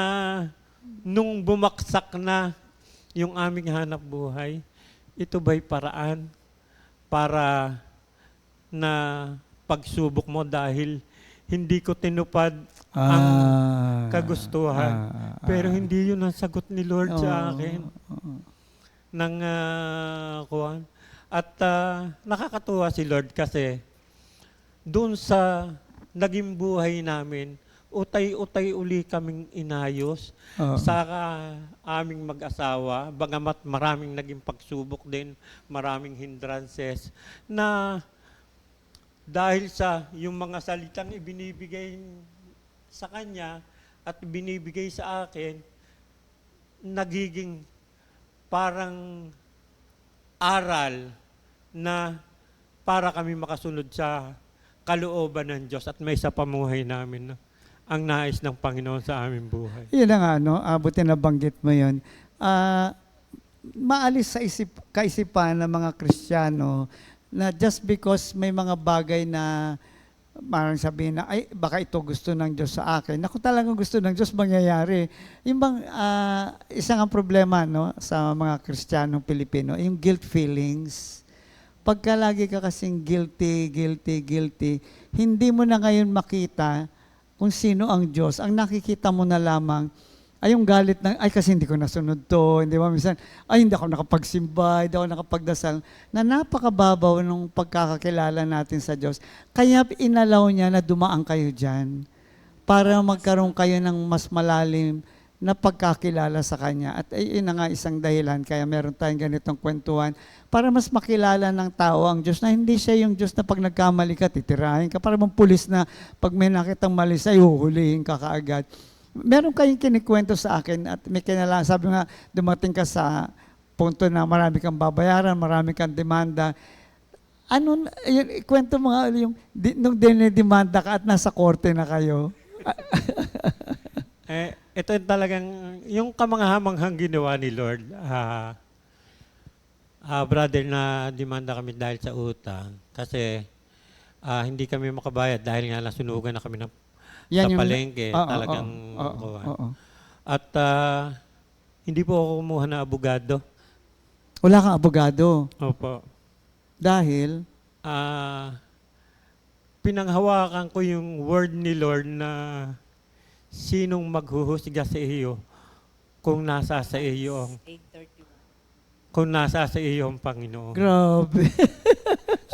nung bumaksak na yung aming hanap buhay, ito ba'y paraan para na pagsubok mo dahil hindi ko tinupad ang kagustuhan. Pero hindi yun ang sagot ni Lord sa akin ng kuwan. At nakakatuwa si Lord kasi doon sa naging buhay namin, utay-utay uli kaming inayos sa aming mag-asawa, bagamat maraming naging pagsubok din, maraming hindrances, na dahil sa yung mga salitang ibinibigay sa kanya at binibigay sa akin, nagiging parang aral na para kami makasunod sa kalooban ng Diyos at may sa pamuhay namin na ang nais ng Panginoon sa aming buhay. Yun na nga, no? Buti na banggit mo yun. Maalis sa kaisipan ng mga Kristiyano na just because may mga bagay na parang sabihin na, ay, baka ito gusto ng Diyos sa akin. Naku, talagang gusto ng Diyos mangyayari. Yung bang, isang ang problema, no, sa mga Kristiyanong Pilipino, yung guilt feelings. Pagka lagi ka kasing guilty, hindi mo na ngayon makita kung sino ang Diyos. Ang nakikita mo na lamang ay yung galit ng, ay kasi hindi ko nasunod to, hindi ba? Minsan, ay hindi ako nakapagsimba, hindi ako nakapagdasal, na napakababaw ng pagkakakilala natin sa Diyos. Kaya inalaw niya na dumaan kayo dyan para magkaroon kayo ng mas malalim na pagkakilala sa Kanya. At ay na nga isang dahilan, kaya meron tayong ganitong kwentuhan, para mas makilala ng tao ang Diyos na hindi siya yung Diyos na pag nagkamali ka, titirahin ka, para mong pulis na pag may nakitang mali sa'yo, huhulihin ka kaagad. Meron kayong kinikwento sa akin at may kinala, sabi nga, dumating ka sa punto na marami kang babayaran, marami kang demanda. Ano, yun, kwento mo nga yung, nung dinidemanda ka at nasa korte na kayo. Ito talagang, yung kamangahamanghang ginawa ni Lord, brother, na demanda kami dahil sa utang. Kasi hindi kami makabayad dahil nga nasunugan na kami sa palengke. Talagang At hindi po ako kumuha na abogado. Wala kang abogado. Opo. Dahil? Pinanghawakan ko yung word ni Lord na sinong maghuhusga sa iyo kung nasa sa iyo ang Panginoon. Grabe.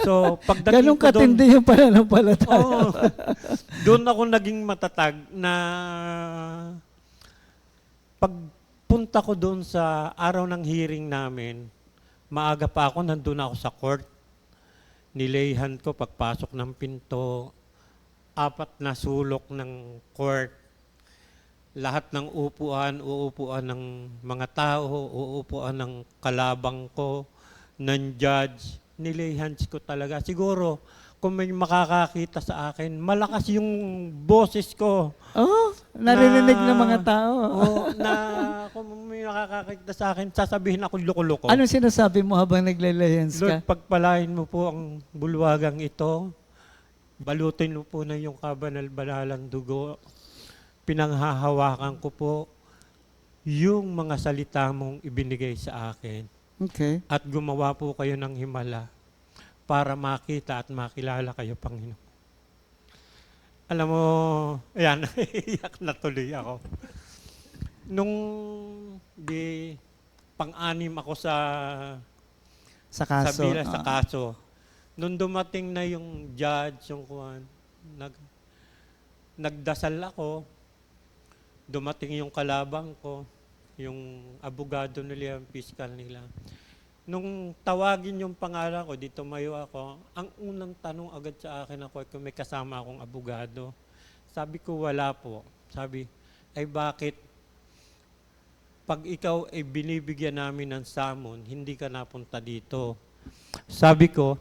So, pagdating ganun ko doon, katindi yung pananampalataya. doon ako naging matatag na pagpunta ko doon sa araw ng hearing namin, maaga pa ako, nandun ako sa court. Nilayhan ko pagpasok ng pinto, 4 na sulok ng court. Lahat ng uupuan ng mga tao, uupuan ng kalabang ko, ng judge, nilihans ko talaga. Siguro, kung may makakakita sa akin, malakas yung boses ko. Naririnig ng mga tao. Na kung may nakakakita sa akin, sasabihin ako loko-loko. Anong sinasabi mo habang naglalayans Lord, ka? pagpalain mo po ang bulwagang ito. Balutin mo po na yung kabanal-banalang dugo. Pinanghahawakan ko po yung mga salita mong ibinigay sa akin. Okay. At gumawa po kayo ng himala para makita at makilala kayo, Panginoon. Alam mo, ayan, iyak na tuloy ako. Nung pang-anim ako sa kaso. Sa kaso. Nung dumating na yung judge, yung nagdasal ako, dumating yung kalabang ko, yung abogado nila, yung piskal nila. Nung tawagin yung pangalan ko, dito tumayo ako, ang unang tanong agad sa akin ako, kung may kasama akong abogado. Sabi ko, wala po. Sabi, ay bakit pag ikaw ay binibigyan namin ng summon, hindi ka napunta dito? Sabi ko,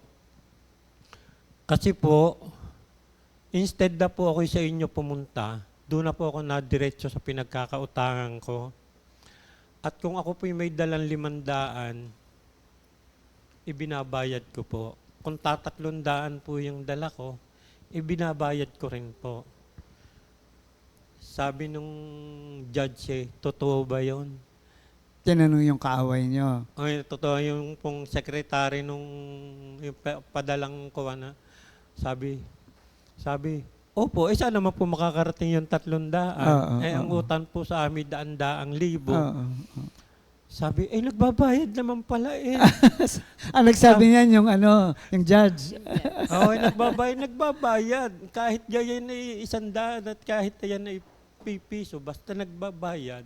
kasi po, instead na po ako sa inyo pumunta, doon na po ako nadiretso sa pinagkakautangan ko. At kung ako po may dalang 500, ibinabayad ko po. Kung 300 po yung dala ko, ibinabayad ko rin po. Sabi nung judge, totoo ba yun? Tinanong yung kaaway nyo. Ay, totoo yung pong secretary nung yung padalang ko na, Sabi, opo, saan naman po makakarating yung 300? Ang utang po sa amin, daan-daang libo. Sabi, nagbabayad naman pala eh. Ang nagsabi niyan yung judge. Oo, nagbabayad. Kahit yan ay 100 at kahit yan ay pipiso, basta nagbabayad,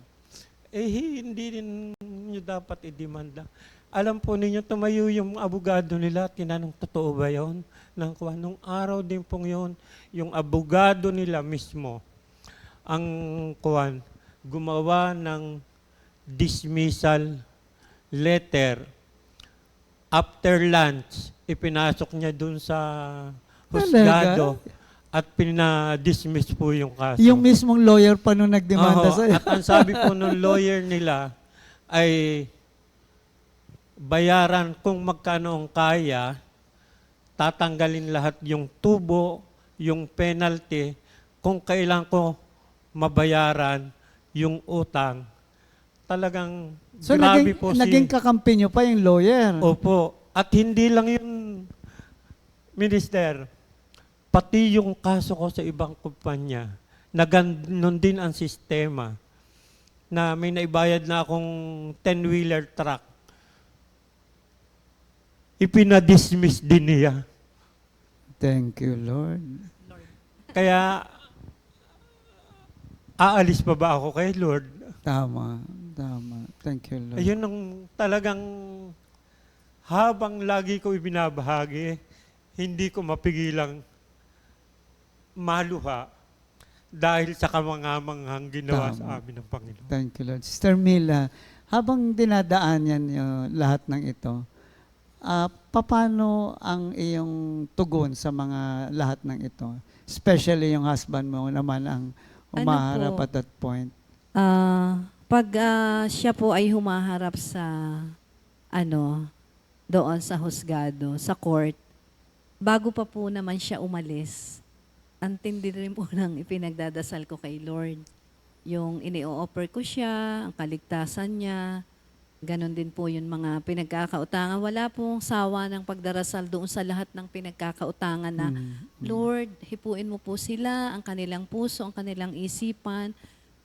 hindi rin nyo dapat i-demanda. Alam po ninyo, tumayo yung abogado nila, tinanong, totoo ba yun? Nung araw din pong yun, yung abogado nila mismo, ang gumawa ng dismissal letter. After lunch, ipinasok niya dun sa husgado at pinadismiss po yung kaso. Yung mismong lawyer pa nung nagdemanda Oo, sa'yo. at ang sabi po ng lawyer nila ay bayaran kung magkano ang kaya, tatanggalin lahat yung tubo, yung penalty, kung kailan ko mabayaran yung utang. Talagang So grabe po naging kakampi nyo pa yung lawyer. Opo. At hindi lang yun, Minister, pati yung kaso ko sa ibang kumpanya, naganon din ang sistema na may naibayad na akong 10-wheeler truck. Ipinadismiss din niya. Thank you, Lord. Kaya, aalis pa ba ako kay Lord? Tama. Thank you, Lord. Ayun ang talagang habang lagi ko ibinabahagi, hindi ko mapigilang maluha dahil sa kamangamanghang ginawa Tama. sa amin ng Panginoon. Thank you, Lord. Sister Mila, habang dinadaan yan lahat ng ito, paano ang iyong tugon sa mga lahat ng ito? Especially yung husband mo naman ang umaharap po? at that point. Pag siya po ay humaharap sa doon sa husgado, sa court, bago pa po naman siya umalis, ang tindi rin po ng ipinagdadasal ko kay Lord. Yung ini-offer ko siya, ang kaligtasan niya, ganon din po yung mga pinagkakautangan. Wala pong sawa ng pagdarasal doon sa lahat ng pinagkakautangan na, Lord, hipuin mo po sila, ang kanilang puso, ang kanilang isipan,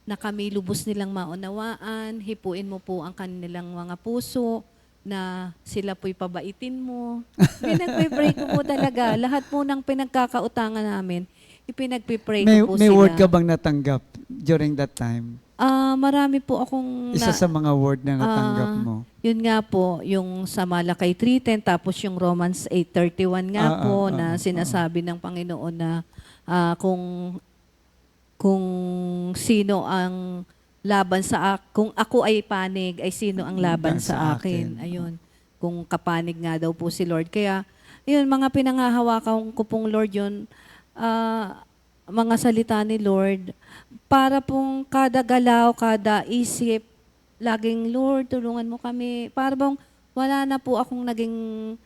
na kami lubos nilang maunawaan, hipuin mo po ang kanilang mga puso, na sila po'y pabaitin mo. Pinagpipray ko po talaga. Lahat po ng pinagkakautangan namin, ipinagpipray ko po May sila. word ka bang natanggap during that time? Marami po akong... Isa sa mga word na natanggap mo. Yun nga po, yung sa Malakay 3:10, tapos yung Romans 8:31 nga po, na sinasabi ng Panginoon na kung sino ang laban kung ako ay panig, ay sino ang laban sa akin. Ayun. Kung kapanig nga daw po si Lord. Kaya, yun, mga pinangahawakan ko pong Lord yun, mga salita ni Lord, para pong kada galaw, kada isip, laging, Lord, tulungan mo kami. Para bang wala na po akong naging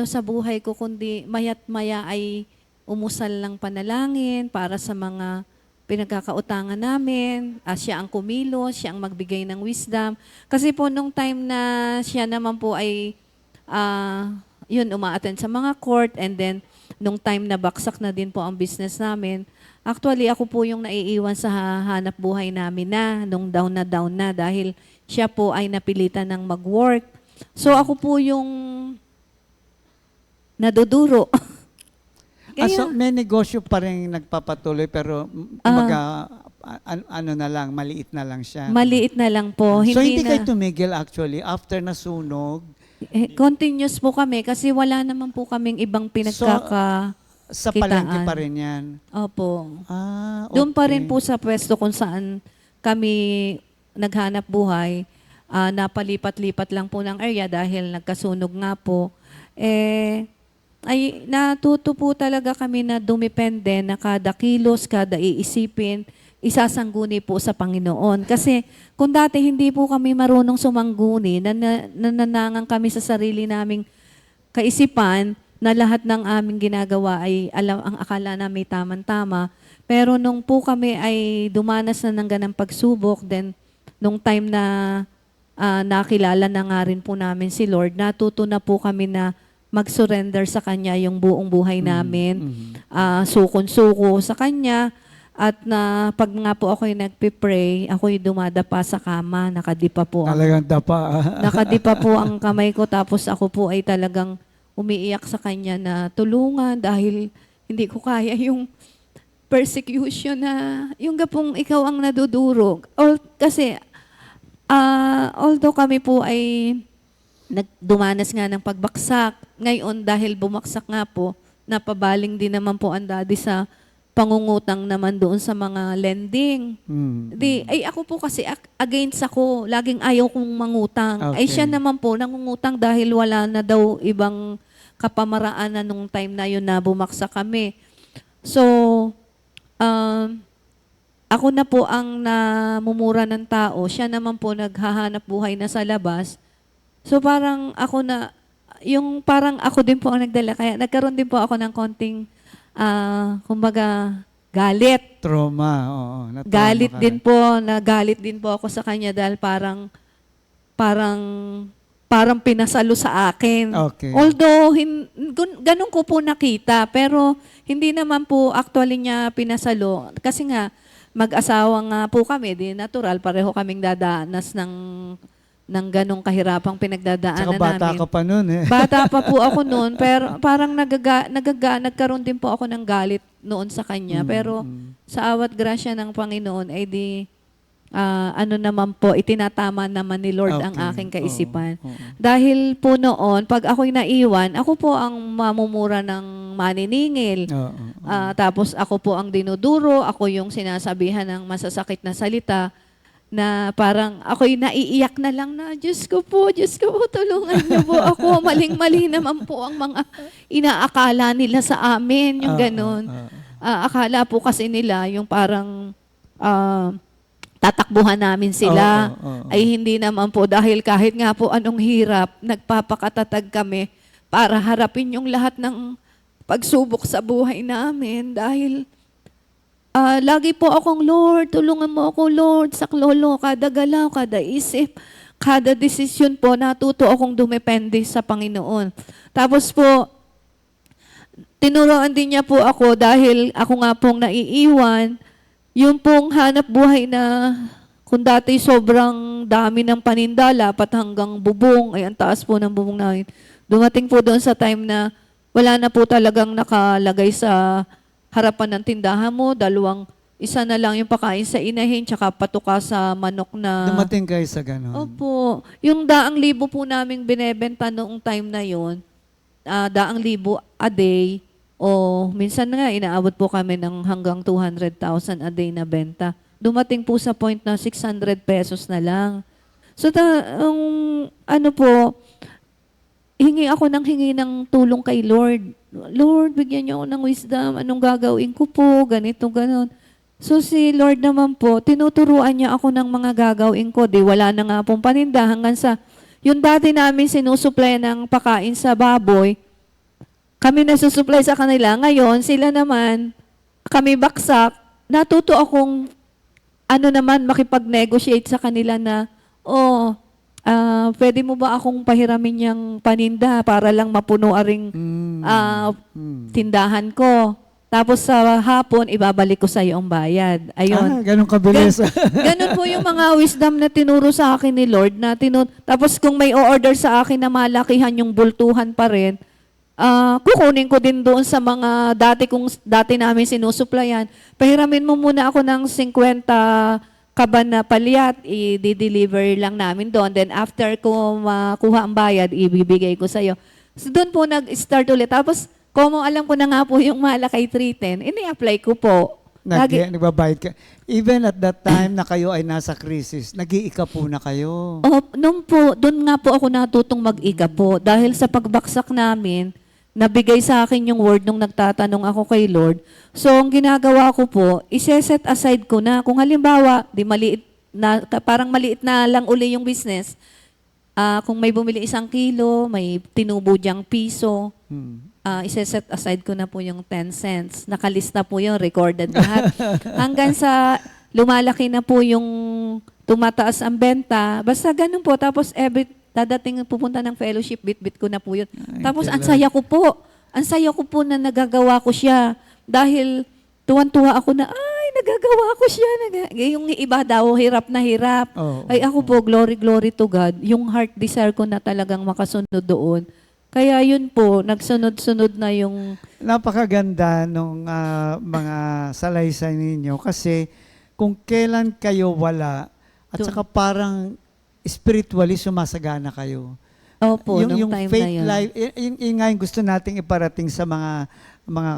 sa buhay ko, kundi mayat maya ay umusal lang panalangin para sa mga pinagkakautangan namin. Siya ang kumilos, siya ang magbigay ng wisdom. Kasi po nung time na siya naman po ay uma-attend sa mga court, and then nung time na baksak na din po ang business namin, actually ako po yung naiiwan sa hanap buhay namin nung down na dahil siya po ay napilitan ng mag-work. So ako po yung naduduro. So may negosyo pa rin nagpapatuloy pero maliit na lang siya. Maliit na lang po. So hindi na, kayo tumigil actually after nasunog? Continuous po kami kasi wala naman po kaming ibang Sa palengke pa rin yan? Opo. Okay. Doon pa rin po sa pwesto kung saan kami naghanap buhay. Napalipat-lipat lang po ng area dahil nagkasunog nga po. Ay natuto po talaga kami na dumepende na kada kilos, kada iisipin, isasangguni po sa Panginoon. Kasi kung dati hindi po kami marunong sumangguni, nananangan kami sa sarili naming kaisipan na lahat ng aming ginagawa ay ang akala namin tamang-tama. Pero nung po kami ay dumanas na ng ganang pagsubok, then nung time na nakilala na nga rin po namin si Lord, natuto na po kami na mag-surrender sa Kanya yung buong buhay namin. Mhm. Sukon-suko sa Kanya. At na pag nga po ako'y nagpipray, ako'y dumadapa sa kama, nakadipa po ang Talagang dapa. nakadipa po ang kamay ko, tapos ako po ay talagang umiiyak sa kanya na tulungan dahil hindi ko kaya yung persecution na yung gapong ikaw ang nadudurog. Kasi although kami po ay nagdumanas nga ng pagbaksak, ngayon dahil bumaksak nga po, napabaling din naman po ang daddy sa pangungutang naman doon sa mga lending. Ay ako po kasi against ako, laging ayaw kong mangutang. Ay Okay. siya naman po nangungutang dahil wala na daw ibang kapamaraanan nung time na yun na bumaksak kami. So, ako na po ang namumura ng tao, siya naman po naghahanap buhay na sa labas. So parang ako na, yung parang ako din po ang nagdala, kaya nagkaroon din po ako ng konting kumbaga, galit. Trauma, oo. Na-trauma Galit ka din rin. po, nagalit din po ako sa kanya dahil parang pinasalo sa akin. Okay. Although, ganun ko po nakita, pero hindi naman po actually niya pinasalo. Kasi nga, mag-asawa nga po kami, di natural, pareho kaming dadanas ng ganong kahirapang pinagdadaanan Tsaka bata namin. ka pa nun eh. Bata pa po ako noon, pero parang nagkaroon din po ako ng galit noon sa kanya. Pero sa awat grasya ng Panginoon, ay ano naman po, itinatama naman ni Lord ang Okay. aking kaisipan. Oo. Dahil po noon, pag ako'y naiwan, ako po ang mamumura ng maniningil. Oo. Tapos ako po ang dinuduro, ako yung sinasabihan ng masasakit na salita, na parang ako'y naiiyak na lang na, Diyos ko po, tulungan niyo po ako. Maling-mali naman po ang mga inaakala nila sa amin, yung ganun. Akala po kasi nila, yung parang tatakbuhan namin sila, ay hindi naman po. Dahil kahit nga po anong hirap, nagpapakatatag kami para harapin yung lahat ng pagsubok sa buhay namin. Dahil lagi po akong, Lord, tulungan mo ako, Lord, saklolo, kada galaw, kada isip, kada desisyon po, natuto akong dumepende sa Panginoon. Tapos po, tinuruan din niya po ako dahil ako nga pong naiiwan, yung pong hanap buhay na kung dati sobrang dami ng paninda, lapat hanggang bubong, ay ang taas po ng bubong namin. Dumating po doon sa time na wala na po talagang nakalagay sa harapan ng tindahan mo, isa na lang yung pakain sa inahin, tsaka patuka sa manok na... Dumating kayo sa ganon. Opo. Yung 100,000 po naming binebenta noong time na yon, 100,000 a day, o minsan nga inaabot po kami ng hanggang 200,000 a day na benta. Dumating po sa point na 600 pesos na lang. So, ano po, hingi ng tulong kay Lord. Lord, bigyan niyo ako ng wisdom. Anong gagawin ko po? Ganito, ganon. So si Lord naman po, tinuturuan niya ako ng mga gagawin ko. Di wala na nga pong paninda hanggang sa, yung dati namin sinusupply ng pakain sa baboy, kami nasusupply sa kanila. Ngayon, sila naman, kami baksak, natuto akong, makipag-negotiate sa kanila na, pwede mo ba akong pahiramin yung paninda para lang mapuno aring tindahan ko. Tapos sa hapon, ibabalik ko sa iyo ang bayad. Ayun. Ganon kabilis. Ganun po yung mga wisdom na tinuro sa akin ni Lord. Tapos kung may o-order sa akin na malakihan yung bultuhan pa rin, kukunin ko din doon sa mga dati namin sinusuplayan. Pahiramin mo muna ako ng 50 kaban na palyat, i-deliver lang namin doon. Then after ko makuha ang bayad, ibibigay ko sa'yo. So doon po nag-start ulit. Tapos, kung alam ko na nga po yung Malakay 3:10, ini-apply ko po. Nagbabayad ka. Even at that time na kayo ay nasa crisis, nag-iika po na kayo. Doon nga po ako natutong mag-ika po. Dahil sa pagbaksak namin, nabigay sa akin yung word nung nagtatanong ako kay Lord. So, ang ginagawa ko po, ise-set aside ko na. Kung halimbawa, parang maliit na lang uli yung business, kung may bumili 1 kilo, may tinubo diyang piso, ise-set aside ko na po yung 10 cents. Nakalista po yung recorded lahat. Hanggang sa lumalaki na po yung tumataas ang benta. Basta ganun po. Tapos dadating pupunta ng fellowship, bit-bit ko na po yun. Tapos ang kailan- saya ko po. Ang saya ko po na nagagawa ko siya. Dahil tuwan-tuwa ako na, ay, nagagawa ko siya. Yung iba daw, hirap na hirap. Oo. Ay ako po, glory, glory to God. Yung heart desire ko na talagang makasunod doon. Kaya yun po, nagsunod-sunod na yung... Napakaganda nung mga salaysay ninyo kasi kung kailan kayo wala at Doon. saka parang spiritually sumasagana kayo. Opo, nung yung time faith na yun. life, yun nga yung gusto nating iparating sa mga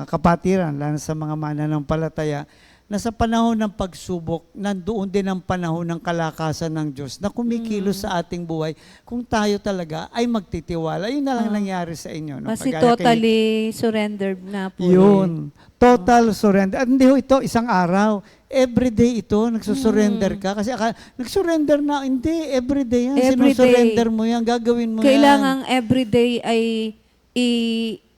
kapatiran, lalo sa mga mananampalataya, na sa panahon ng pagsubok, nandoon din ang panahon ng kalakasan ng Diyos na kumikilos sa ating buhay kung tayo talaga ay magtitiwala. Yun na lang nangyari sa inyo. No? Kasi Kagaya kay- totally surrendered na po. yun. Total surrender. At hindi ho ito isang araw. Everyday ito, nagsusurrender ka. Kasi nagsurrender na, hindi, everyday yan. Everyday. Sinusurrender mo yan, gagawin mo Kailangang yan. everyday ay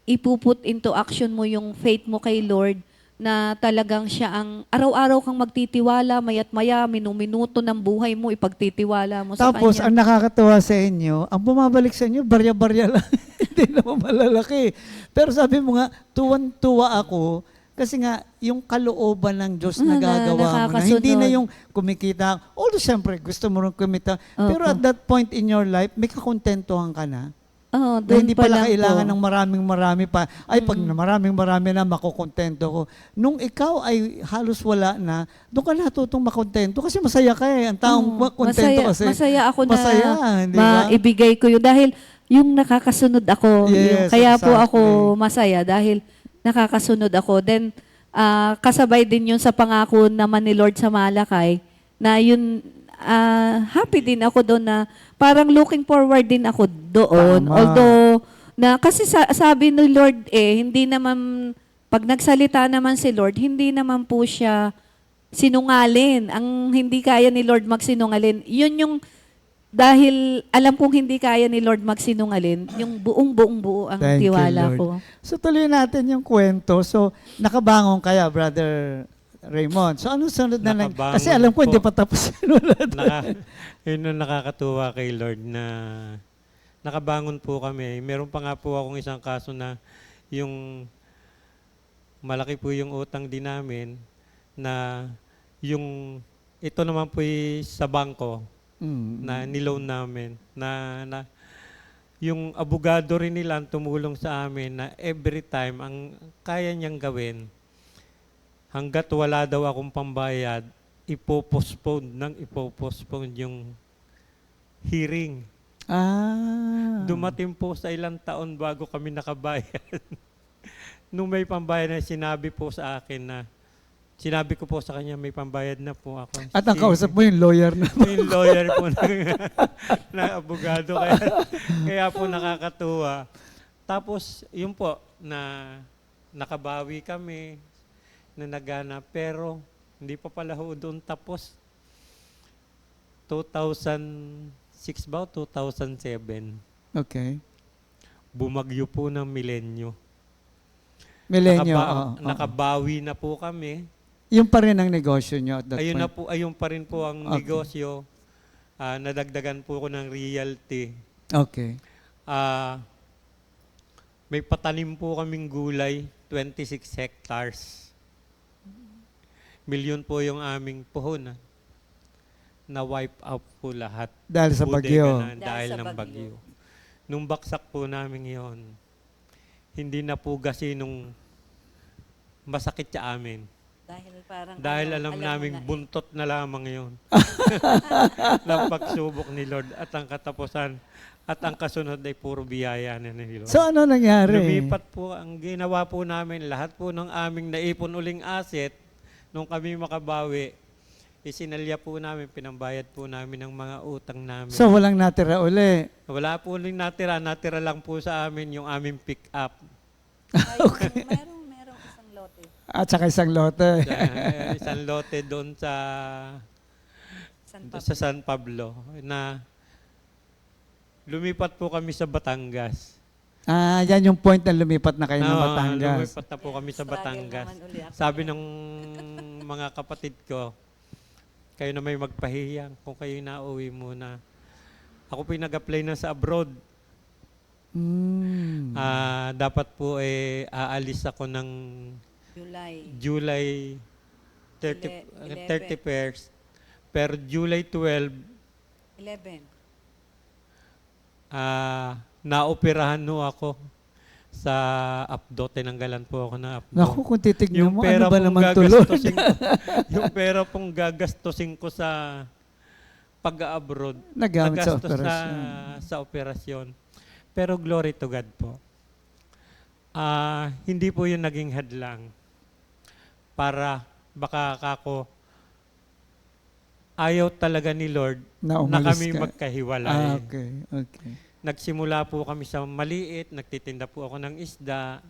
ipuput into action mo yung faith mo kay Lord na talagang siya ang araw-araw kang magtitiwala, mayat maya, minuminuto ng buhay mo, ipagtitiwala mo sa Tapos, ang Kanya. nakakatuwa sa inyo, ang bumabalik sa inyo, barya-barya lang. Hindi naman malalaki. Pero sabi mo nga, tuwan-tuwa ako kasi nga, yung kalooban ng Diyos na gagawa mo na. nakakasunod. Hindi na yung kumikita. Although, siyempre, gusto mo rin kumita. Pero Opo. at that point in your life, may kakontentuhan ka na. Oh, Na doon hindi pa pala lang kailangan po. ng maraming-marami pa. Ay, pag maraming-marami na, makukontento ko. Nung ikaw ay halos wala na, doon ka natutong makontento kasi masaya ka eh. Ang taong kontento kasi. Masaya ako na masaya, hindi ba? maibigay ko yun. Dahil yung nakakasunod ako, Yes, kaya po ako exactly. masaya dahil nakakasunod ako. Then, kasabay din yun sa pangako naman ni Lord sa Malakay na yun, happy din ako doon na parang looking forward din ako doon. Tama. Although, kasi sabi ni Lord hindi naman, pag nagsalita naman si Lord, hindi naman po siya sinungalin. Ang hindi kaya ni Lord magsinungalin, yun yung, dahil alam kong hindi kaya ni Lord magsinungalin, yung buong-buo ang Thank you, tiwala Lord. ko. So tuloy natin yung kwento. So nakabangon kaya, Brother Raymond. So anong sunod na lang? Nakabangon Kasi alam ko hindi po. pa tapos yun. Yun ang nakakatuwa kay Lord na nakabangon po kami. Meron pa nga po akong isang kaso na yung malaki po yung utang din namin na yung ito naman po sa bangko na niloan namin na yung abogado rin nila ang tumulong sa amin na every time ang kaya niyang gawin hanggat wala daw akong pambayad, ipopostpone yung hearing. Dumating po sa ilang taon bago kami nakabayad. Nung may pambayad na sinabi po sa akin na, sinabi ko po sa kanya may pambayad na po ako. At ang kausap mo yung lawyer na. Yung lawyer po na abogado. Kaya po nakakatuwa. Tapos, yun po, na nakabawi kami, na nagana, pero hindi pa pala ho doon tapos. 2006 ba o 2007? Okay. Bumagyo po ng milenyo. Milenyo. oo. Nakabawi na po kami. Yung pa rin ang negosyo nyo at that Ayun na point. po, ayun pa rin po ang Okay. negosyo. Nadagdagan po ko ng realty. Okay. May patanim po kaming gulay, 26 hectares. Milyon po yung aming puhunan. Na-wipe out po lahat. Dahil sa Bodega bagyo. na dahil ng bagyo. Nung baksak po namin yon, hindi na po kasi nung masakit sa amin. Dahil alam naming buntot na lamang yon. ng pagsubok ni Lord at ang katapusan at ang kasunod ay puro biyaya na ni Lord. So ano nangyari? Lumipat po, ang ginawa po namin, lahat po ng aming naipon uling asset, nung kami makabawi, isinalya po namin, pinambayad po namin ng mga utang namin. So walang natira uli. Wala po uling natira lang po sa amin yung aming pick up. Merong isang lote. At saka isang lote. Isang lote doon sa San Pablo na lumipat po kami sa Batangas. Yan yung point na lumipat na kayo ng Batangas. Lumipat na po kami sa Batangas. Sabi ng mga kapatid ko, kayo na may magpahiyang kung kayo nauwi muna. Ako po yung nag-apply na sa abroad. Mm. Dapat po aalis ako ng July 31st. Pero July 12, 11. naoperahan no ako sa APDO. Tinanggalan po ako na APDO. Naku, kung titignan Yung mo, pera ano ba pong naman tuloy? gagastusin ko, yung pera pong gagastusin ko sa pag-abroad, Nagamit sa nagastos operasyon. sa operasyon. Pero glory to God po. Hindi po yun naging hadlang para baka kako ayaw talaga ni Lord Na na umalis kami ka. magkahiwalay. Okay, okay. Nagsimula po kami sa maliit, nagtitinda po ako ng isda.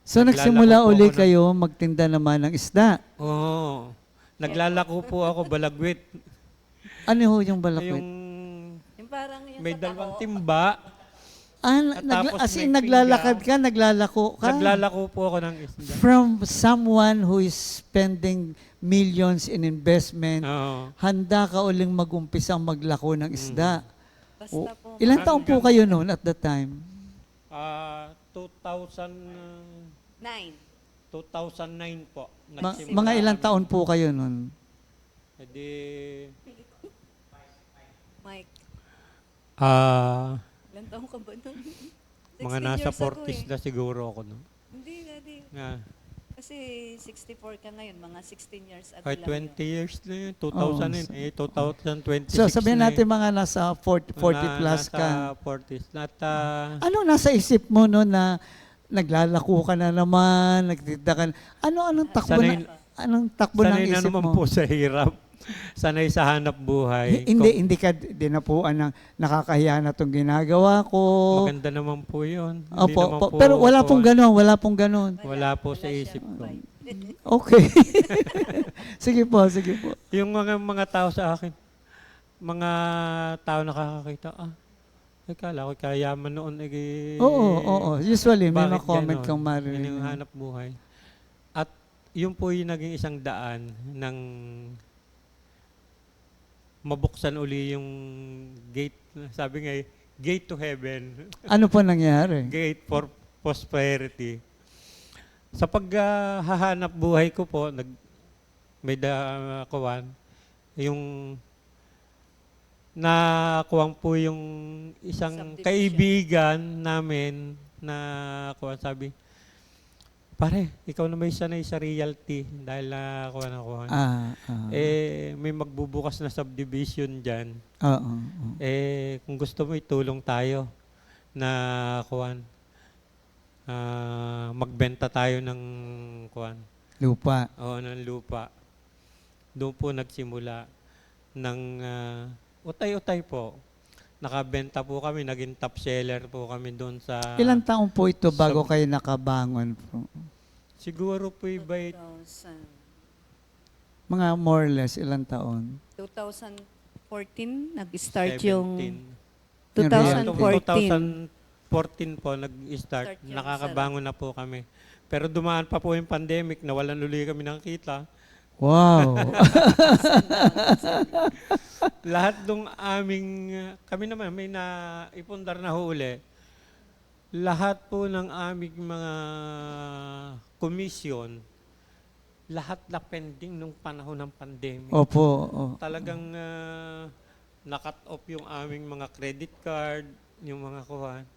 So Naglalako nagsimula po uli ako ng- kayo magtinda naman ng isda. Oo. Naglalako po ako balagwit. Ano ho yung balakwit? Yung parang yung May sa dalawang tako. timba. Tapos As in, may naglalakad ka, naglalako ka. Naglalako po ako ng isda. From someone who is spending millions in investment, Oo. handa ka uling mag-umpisang maglako ng isda. Basta po. Ilang taon po kayo noon at that time? 2009 po. Mga ilang taon po kayo noon? Edi, Mike, ilang taon ka ba nun? mga 16 nasa years ago 40s eh. na siguro ako. No? Hindi, Daddy. Kasi 64 ka ngayon, mga 16 years ago Kahit lang 20 years na yun. 2000 na yun. 2026 So sabihin na natin yun. mga nasa 40 plus ka. Nasa 40s. Ano nasa isip mo no na naglalako ka na naman, nagtinda ka na? Anong takbo anong takbo ng sanay na isip naman mo? po sa hirap. Sanay sa hanap buhay. Hindi ka dinapuan ng nakakahiya na itong ginagawa ko. Maganda naman po yun. Hindi Opo, naman po pero wala ako- pong gano'n, wala pong gano'n. Wala po sa isip ko. Okay. Sige po, sige po. Yung mga tao sa akin, mga tao nakakakita, kala ko kayaman noon. Oo. Usually, may Bakit mga comment ganon? kang Yun marinig. yung hanap buhay. At yun po yung naging isang daan ng mabuksan uli yung gate. Sabi nga, gate to heaven. Ano po nangyari? Gate for prosperity. Sa paghahanap buhay ko po, may kuwan, yung nakuwang po yung isang Subdivision. kaibigan namin na kuwan, sabi, pare, ikaw na may sanay sa realty dahil na kuwan. May magbubukas na subdivision dyan. Oo. Kung gusto mo, itulong tayo na kuwan. Magbenta tayo ng kuwan. Lupa. Oo, ng lupa. Doon po nagsimula ng utay-utay po. Nakabenta po kami, naging top seller po kami doon sa... Ilang taon po ito bago kayo nakabangon po? Siguro po by 2000. Mga more or less, ilang taon? 2014, nag-start 17. yung... Yung reality. 2014 po nag-start. Start yung Nakakabangon na po kami. Pero dumaan pa po yung pandemic, nawalan uli kami ng kita. Wow. Lahat nung aming, kami naman may naipundar na huli. Lahat po ng aming mga komisyon, lahat na pending nung panahon ng pandemic. Opo. Talagang nakat off yung aming mga credit card, yung mga kuhan.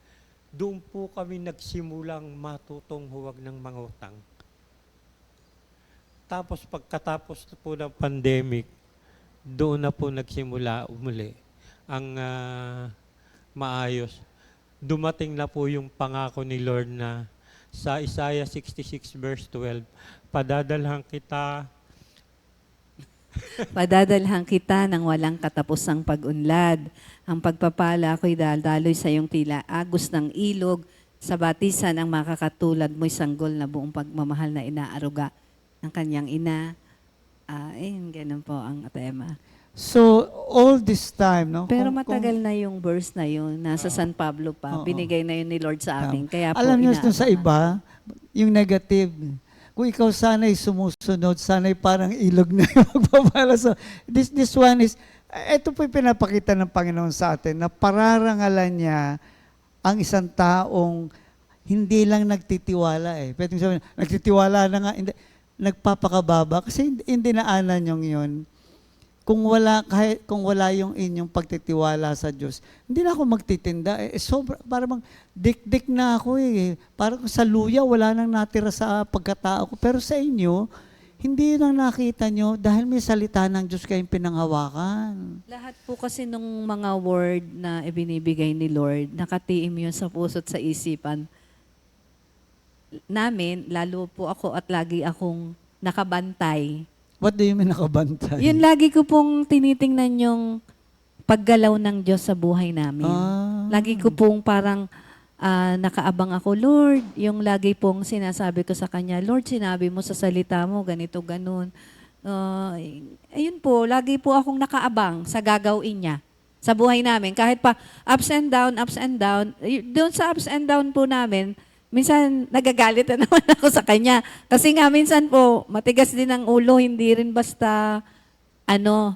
Doon po kami nagsimulang matutong huwag ng mangutang. Tapos pagkatapos po ng pandemic, doon na po nagsimula umuli ang maayos. Dumating na po yung pangako ni Lord na sa Isaiah 66 verse 12, padadalhan kita Padadalhan kita ng walang katapusang pag-unlad. Ang pagpapala ako'y daloy sa iyong tila agos ng ilog, sa batisan ang makakatulad mo'y sanggol na buong pagmamahal na inaaruga ng kanyang ina. Ganun po ang tema. So, all this time, no? Pero kung- matagal na yung verse na yun. Nasa San Pablo pa. Oo. Binigay na yun ni Lord sa akin. Kaya po, Alam niyo, dun sa inaabangan. iba, yung negative. kung ikaw sana'y sumusunod, sana'y parang ilog na yung magbabala. So, this one is, ito po yung pinapakita ng Panginoon sa atin, na pararangalan niya ang isang taong hindi lang nagtitiwala eh. Pwede sabihin, nagtitiwala na nga, hindi, nagpapakababa. Kasi hindi dinaanan yung yun. Kung wala yung inyong pagtitiwala sa Diyos, hindi na ako magtitinda. Parang dik-dik na ako eh. Parang sa luya, wala nang natira sa pagkatao ko. Pero sa inyo, hindi nang nakita nyo dahil may salita ng Diyos kayong pinanghawakan. Lahat po kasi nung mga word na ibinibigay ni Lord, nakatiim yun sa puso't sa isipan namin, lalo po ako at lagi akong nakabantay. What do you mean nakabantay? Yun lagi ko pong tinitingnan yung paggalaw ng Diyos sa buhay namin. Lagi ko pong parang nakaabang ako, Lord, yung lagi pong sinasabi ko sa Kanya, Lord, sinabi mo sa salita mo, ganito, ganun. Ayun po, lagi po akong nakaabang sa gagawin niya sa buhay namin. Kahit pa ups and down, doon sa ups and down po namin, minsan nagagalit na naman ako sa Kanya. Kasi nga minsan po, matigas din ang ulo, hindi rin basta,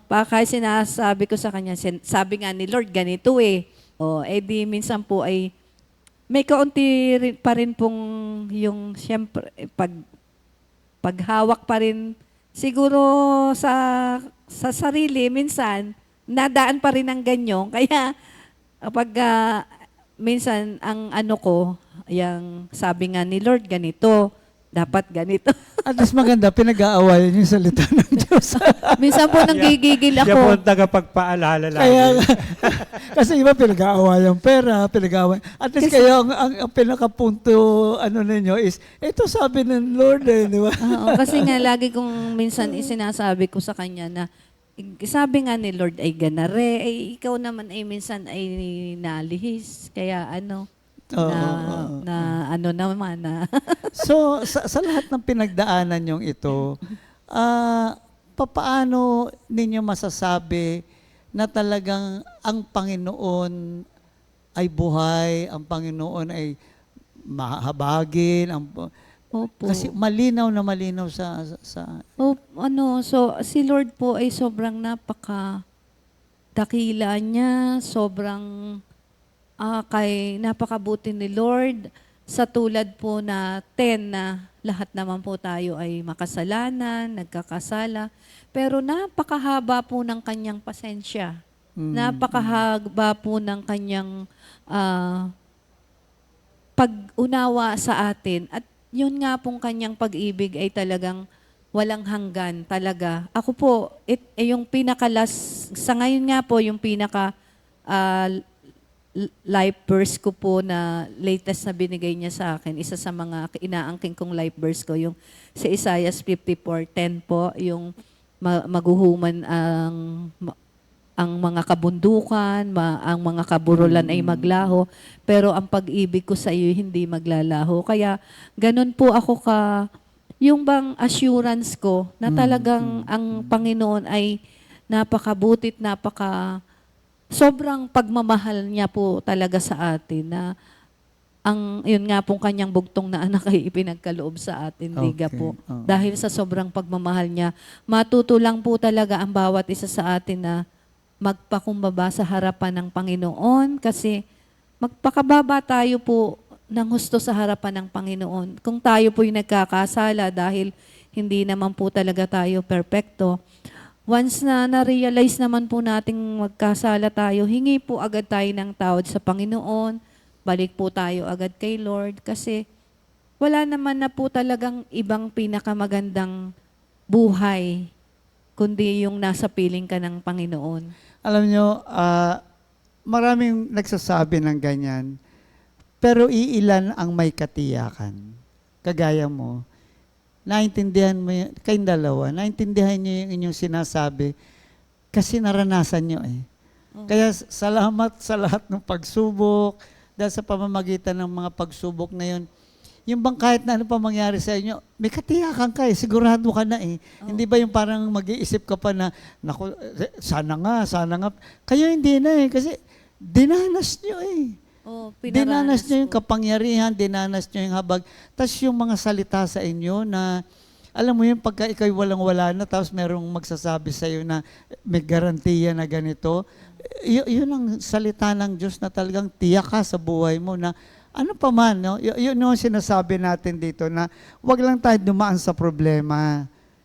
kahit sinasabi ko sa Kanya, sabi nga ni Lord, ganito eh. Di minsan po ay, may kaunti pa rin pong yung, siyempre, paghawak pa rin, siguro sa sarili, minsan, nadaan pa rin ang ganyan. Kaya, pag minsan, ang yung sabi nga ni Lord, ganito, dapat ganito. At least maganda, pinag-aawayan yung salita ng Diyos. Minsan po nanggigigil Siya po ako. ang tagapagpaalala Kaya, lagi. kasi iba pinag-aawayan pera, At least kayo, ang pinakapunto, ninyo is, ito sabi ng Lord di ba? Oo, kasi nga lagi kong minsan isinasabi ko sa Kanya na, sabi nga ni Lord ay ganare, ikaw naman ay minsan ay nalihis. Kaya So, sa lahat ng pinagdaanan yung ito, papaano ninyo masasabi na talagang ang Panginoon ay buhay, ang Panginoon ay mahabagin, Opo. kasi malinaw na malinaw sa So si Lord po ay sobrang dakila niya, sobrang napakabuti ni Lord. Sa tulad po natin na lahat naman po tayo ay makasalanan, nagkakasala. Pero napakahaba po ng kanyang pasensya. Napakahaba po ng kanyang pag-unawa sa atin. At yun nga pong kanyang pag-ibig ay talagang walang hanggan talaga. Ako po, yung sa ngayon nga po, yung life verse ko po na latest na binigay niya sa akin, isa sa mga inaangking kong life verse ko, yung sa Isaiah 54:10 po, yung maguhuman ang mga kabundukan, ang mga kaburulan ay maglaho, pero ang pag-ibig ko sa iyo hindi maglalaho. Kaya ganun po ako yung bang assurance ko na talagang ang Panginoon ay napakabutit, sobrang pagmamahal niya po talaga sa atin na yun nga pong kanyang bugtong na anak ay ipinagkaloob sa atin, Liga po. Dahil sa sobrang pagmamahal niya, matutulang po talaga ang bawat isa sa atin na magpakumbaba sa harapan ng Panginoon kasi magpakababa tayo po ng husto sa harapan ng Panginoon. Kung tayo po yung nagkakasala dahil hindi naman po talaga tayo perfecto, once na na-realize naman po nating magkasala tayo, hingi po agad tayo ng tawad sa Panginoon, balik po tayo agad kay Lord kasi wala naman na po talagang ibang pinakamagandang buhay kundi yung nasa piling ka ng Panginoon. Alam nyo, maraming nagsasabi ng ganyan, pero iilan ang may katiyakan. Kagaya mo, naintindihan mo yun, kayong dalawa, naintindihan nyo yung inyong sinasabi kasi naranasan nyo eh. Kaya salamat sa lahat ng pagsubok, dahil sa pamamagitan ng mga pagsubok na yun, yung bang kahit na ano pa mangyari sa inyo, may katiyakan ka eh, sigurado ka na eh. Hindi ba yung parang mag-iisip ka pa na, naku, sana nga. Kayo hindi na eh, kasi dinanas nyo eh. Oh, Dinanas nyo yung po. kapangyarihan, dinanas nyo yung habag. Tapos yung mga salita sa inyo na, alam mo yun, pagka ikaw'y walang-wala na, tapos merong magsasabi sa iyo na may garantiya na ganito, yun ang salita ng Diyos na talagang tiyak ka sa buhay mo na ano pa man, no? Yun yung sinasabi natin dito na wag lang tayo dumaan sa problema.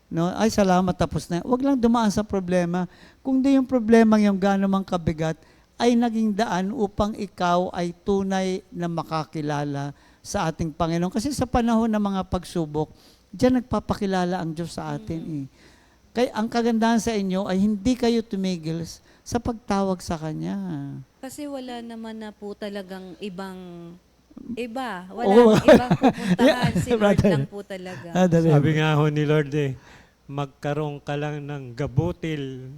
No? Ay, salamat, tapos na. Wag lang dumaan sa problema. Kung di yung problema yung gaano mang kabigat, ay naging daan upang ikaw ay tunay na makakilala sa ating Panginoon. Kasi sa panahon ng mga pagsubok, diyan nagpapakilala ang Diyos sa atin. Eh. Kaya ang kagandahan sa inyo ay hindi kayo tumigil sa pagtawag sa Kanya. Kasi wala naman na po talagang iba. Wala Oo. ibang pupuntahan. Yeah, Si Lord brother. lang po talaga. Sabi nga ho ni Lord magkaroon ka lang ng gabutil,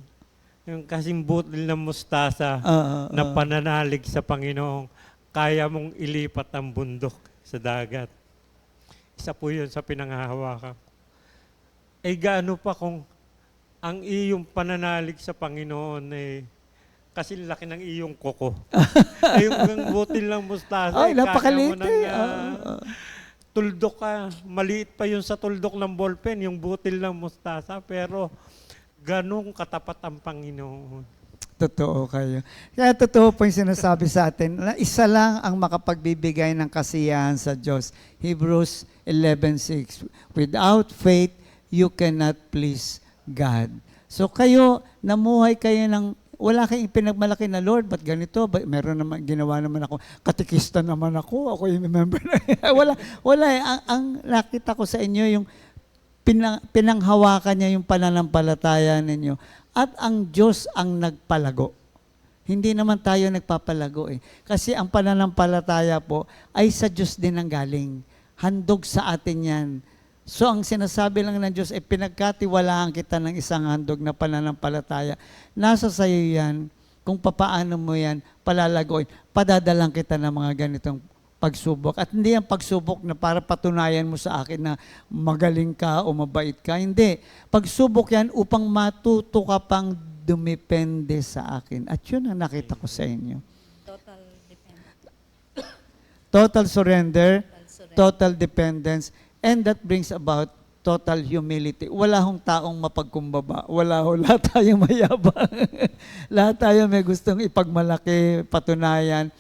yung kasing butil ng mustasa na pananalig sa Panginoong, kaya mong ilipat ang bundok sa dagat. Isa po yun sa pinanghahawakan. Eh gaano pa kung ang iyong pananalig sa Panginoon kasi laki ng iyong koko. Ay yung butil ng mustasa, Ay, kaya napakaliit mo ng tuldok ka. Maliit pa yun sa tuldok ng ballpen, yung butil ng mustasa, pero ganong katapat ang Panginoon. Totoo kayo. Kaya totoo po yung sinasabi sa atin na isa lang ang makapagbibigay ng kasiyahan sa Diyos. Hebrews 11:6. Without faith, you cannot please God. So kayo, namuhay kayo ng wala kayong pinagmalaki na, Lord, ba't ganito? Meron naman, ginawa naman ako, katikista naman ako yung member na. wala eh. Ang nakita ko sa inyo, yung pinanghawakan niya yung pananampalataya ninyo. At ang Diyos ang nagpalago. Hindi naman tayo nagpapalago eh. Kasi ang pananampalataya po ay sa Diyos din ang galing. Handog sa atin yan. So ang sinasabi lang ng Diyos ay pinagkatiwalaan kita ng isang handog na pananampalataya. Nasa sayo yan kung papaano mo yan palalagoin. Padadalang kita ng mga ganitong pagsubok. At hindi ang pagsubok na para patunayan mo sa akin na magaling ka o mabait ka. Hindi. Pagsubok yan upang matuto ka pang dumepende sa akin. At yun ang nakita ko sa inyo. Total dependence. Total surrender, total dependence, and that brings about total humility. Wala hong taong mapagkumbaba. Lahat tayong mayabang. Lahat tayo may gustong ipagmalaki, patunayan.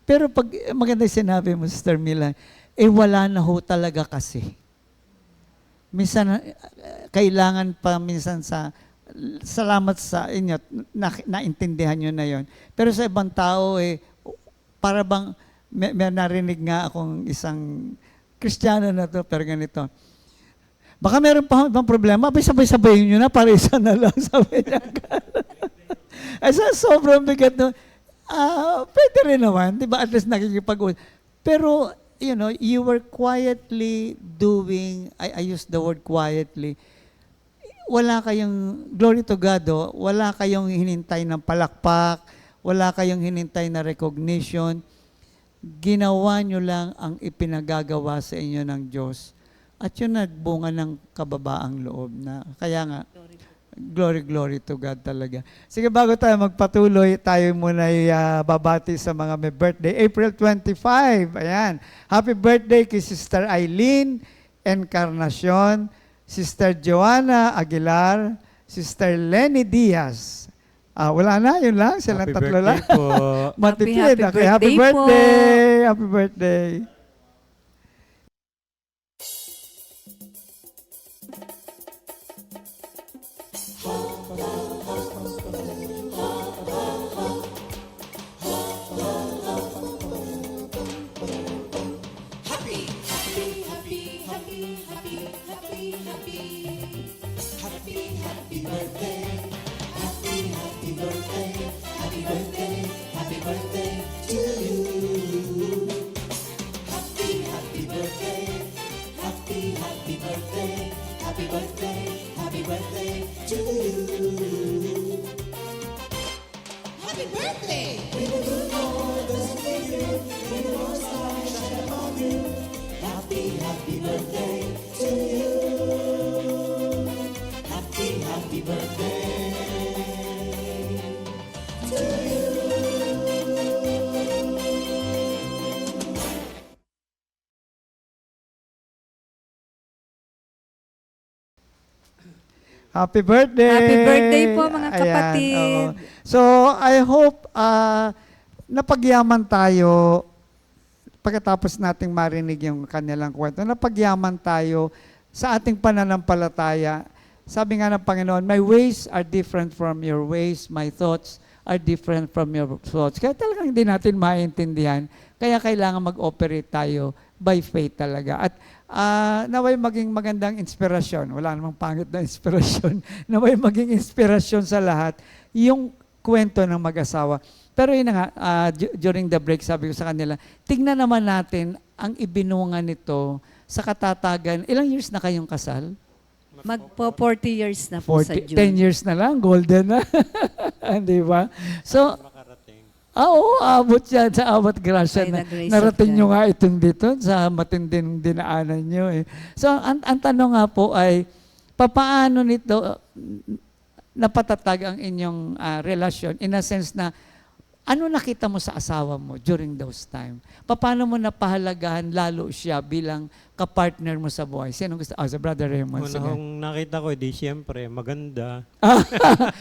Pero pag maganda yung sinabi mo, Sister Mila, wala na ho talaga kasi. Minsan, kailangan pa minsan salamat sa inyo, naintindihan nyo na yon. Pero sa ibang tao, para bang, may narinig nga akong isang Kristiyano na to, pero ganito. Baka meron pa ibang problema, sabay-sabayin nyo na, para isa na lang, sabi niya. Ay, sobrang bigat no. Pwede rin naman, di ba? At least nakikipag-usap. Pero, you were quietly doing, I use the word quietly, wala kayong, glory to God, wala kayong hinintay ng palakpak, wala kayong hinintay na recognition. Ginawa nyo lang ang ipinagagawa sa inyo ng Diyos. At yun nagbunga ng kababaang loob na, kaya nga, glory to God talaga. Sige, bago tayo magpatuloy, tayo muna babati sa mga may birthday. April 25, ayan. Happy birthday kay Sister Eileen Encarnacion, Sister Joanna Aguilar, Sister Lenny Diaz. Wala na, yun lang. Silang tatlo lang. Happy birthday po. Matipid. Happy Okay, happy birthday po. birthday. Happy birthday. Happy birthday! Happy birthday po, mga Ayan, kapatid. oo. So, I hope napagyaman tayo pagkatapos nating marinig yung kanilang kwento. Napagyaman tayo sa ating pananampalataya. Sabi nga ng Panginoon, my ways are different from your ways, my thoughts are different from your thoughts. Kaya talagang hindi natin maintindihan. Kaya kailangan mag-operate tayo by faith talaga. At naway maging magandang inspirasyon. Wala namang pangit na inspirasyon. Naway maging inspirasyon sa lahat yung kwento ng mag-asawa. Pero yun na nga, during the break, sabi ko sa kanila, tignan naman natin ang ibinunga nito sa katatagan. Ilang years na kayong kasal? Magpo 40 years na po sa 10 June. years na lang, golden na. Di ba? So, Makarating. oo, abot yan sa awat grasya By na the grace narating of nyo God. nga itong dito sa matinding dinaanan nyo. Eh. So, ang tanong nga po ay, papaano nito napatatag ang inyong relasyon in a sense na ano nakita mo sa asawa mo during those time? Paano mo napahalagahan lalo siya bilang kapartner mo sa buhay? Sino gusto? Sa Brother Raymond. Una Sige. kong nakita ko, di siyempre, maganda.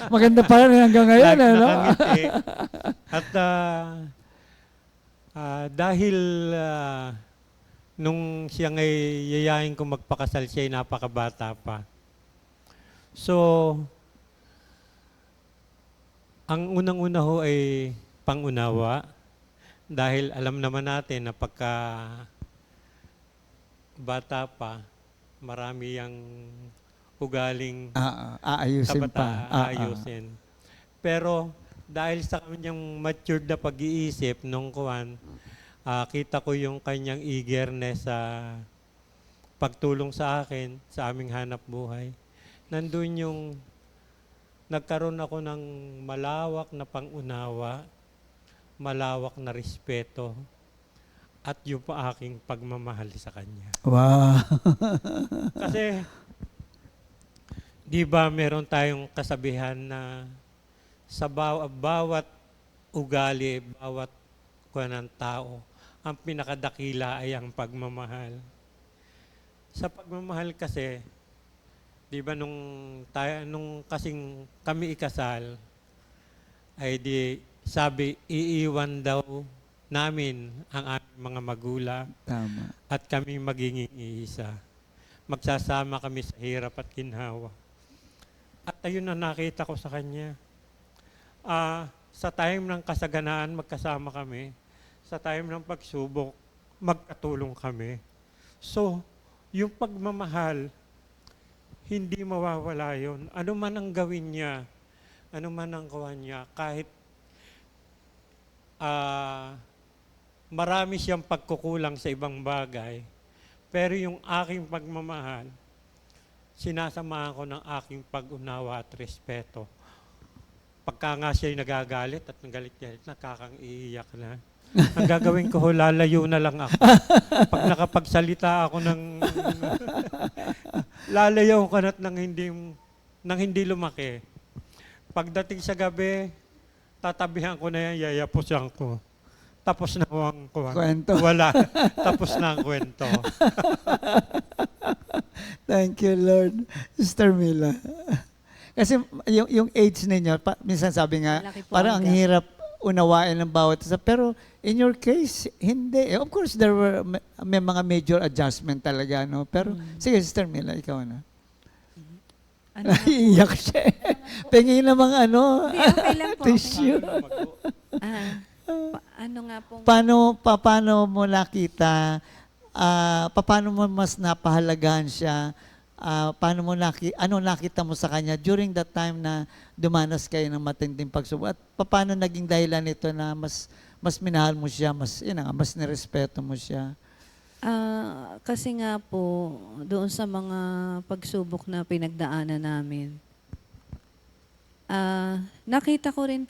Maganda pa rin hanggang ngayon. Lagi Ano? nakangiti. At dahil nung siya ngay yayain ko magpakasal, siya ay napakabata pa. So, ang unang-una ho ay pangunawa. Dahil alam naman natin na pagka bata pa, marami ang ugaling Aayusin pa. ayusin. Pero dahil sa kanyang matured na pag-iisip nung kuwan, kita ko yung kanyang eagerness sa pagtulong sa akin, sa aming hanap buhay. Nandun yung nagkaroon ako ng malawak na pangunawa, malawak na respeto, at yung pa aking pagmamahal sa kanya. Wow. Kasi, di ba meron tayong kasabihan na sa bawat ugali, bawat kuha ng tao, ang pinakadakila ay ang pagmamahal. Sa pagmamahal kasi, di ba nung kasing kami ikasal, ay di sabi, iiwan daw namin ang aming mga magulang Tama. at kami magiging iisa. Magsasama kami sa hirap at ginhawa. At ayun na nakita ko sa kanya. Sa time ng kasaganaan, magkasama kami. Sa time ng pagsubok, magkatulong kami. So, yung pagmamahal, hindi mawawala yun. Ano man ang gawin niya, ano man ang kawan niya, kahit marami siyang pagkukulang sa ibang bagay, pero yung aking pagmamahal, sinasamahan ko ng aking pag-unawa at respeto. Pagka nga siya'y nagagalit at galit-galit, nakakang-iiyak na. Ang gagawin ko, lalayo na lang ako. Pag nakapagsalita ako ng lalayo ko na't nang hindi lumaki. Pagdating sa gabi, tatabihan ko na yan, yayapusan ko. Tapos na ang Kwento. Wala. Tapos na ang kwento. Thank you, Lord. Sister Mila. Kasi yung age ninyo, minsan sabi nga, Malaki po parang ang ang gap. hirap unawain ng bawat isa. Pero in your case, hindi. Of course, may mga major adjustment talaga, no? Pero, sige, Sister Mila, ikaw na. Ano? Iyak siya. Pengin namang ano, Hindi, okay lang po. tissue. Ano nga po? Paano mo nakita, paano mo mas napahalagahan siya, ano nakita mo sa kanya during that time na dumanas kayo ng matinding pagsubok, at paano naging dahilan nito na mas minahal mo siya, mas nirespeto mo siya? Kasi nga po, doon sa mga pagsubok na pinagdaanan namin, nakita ko rin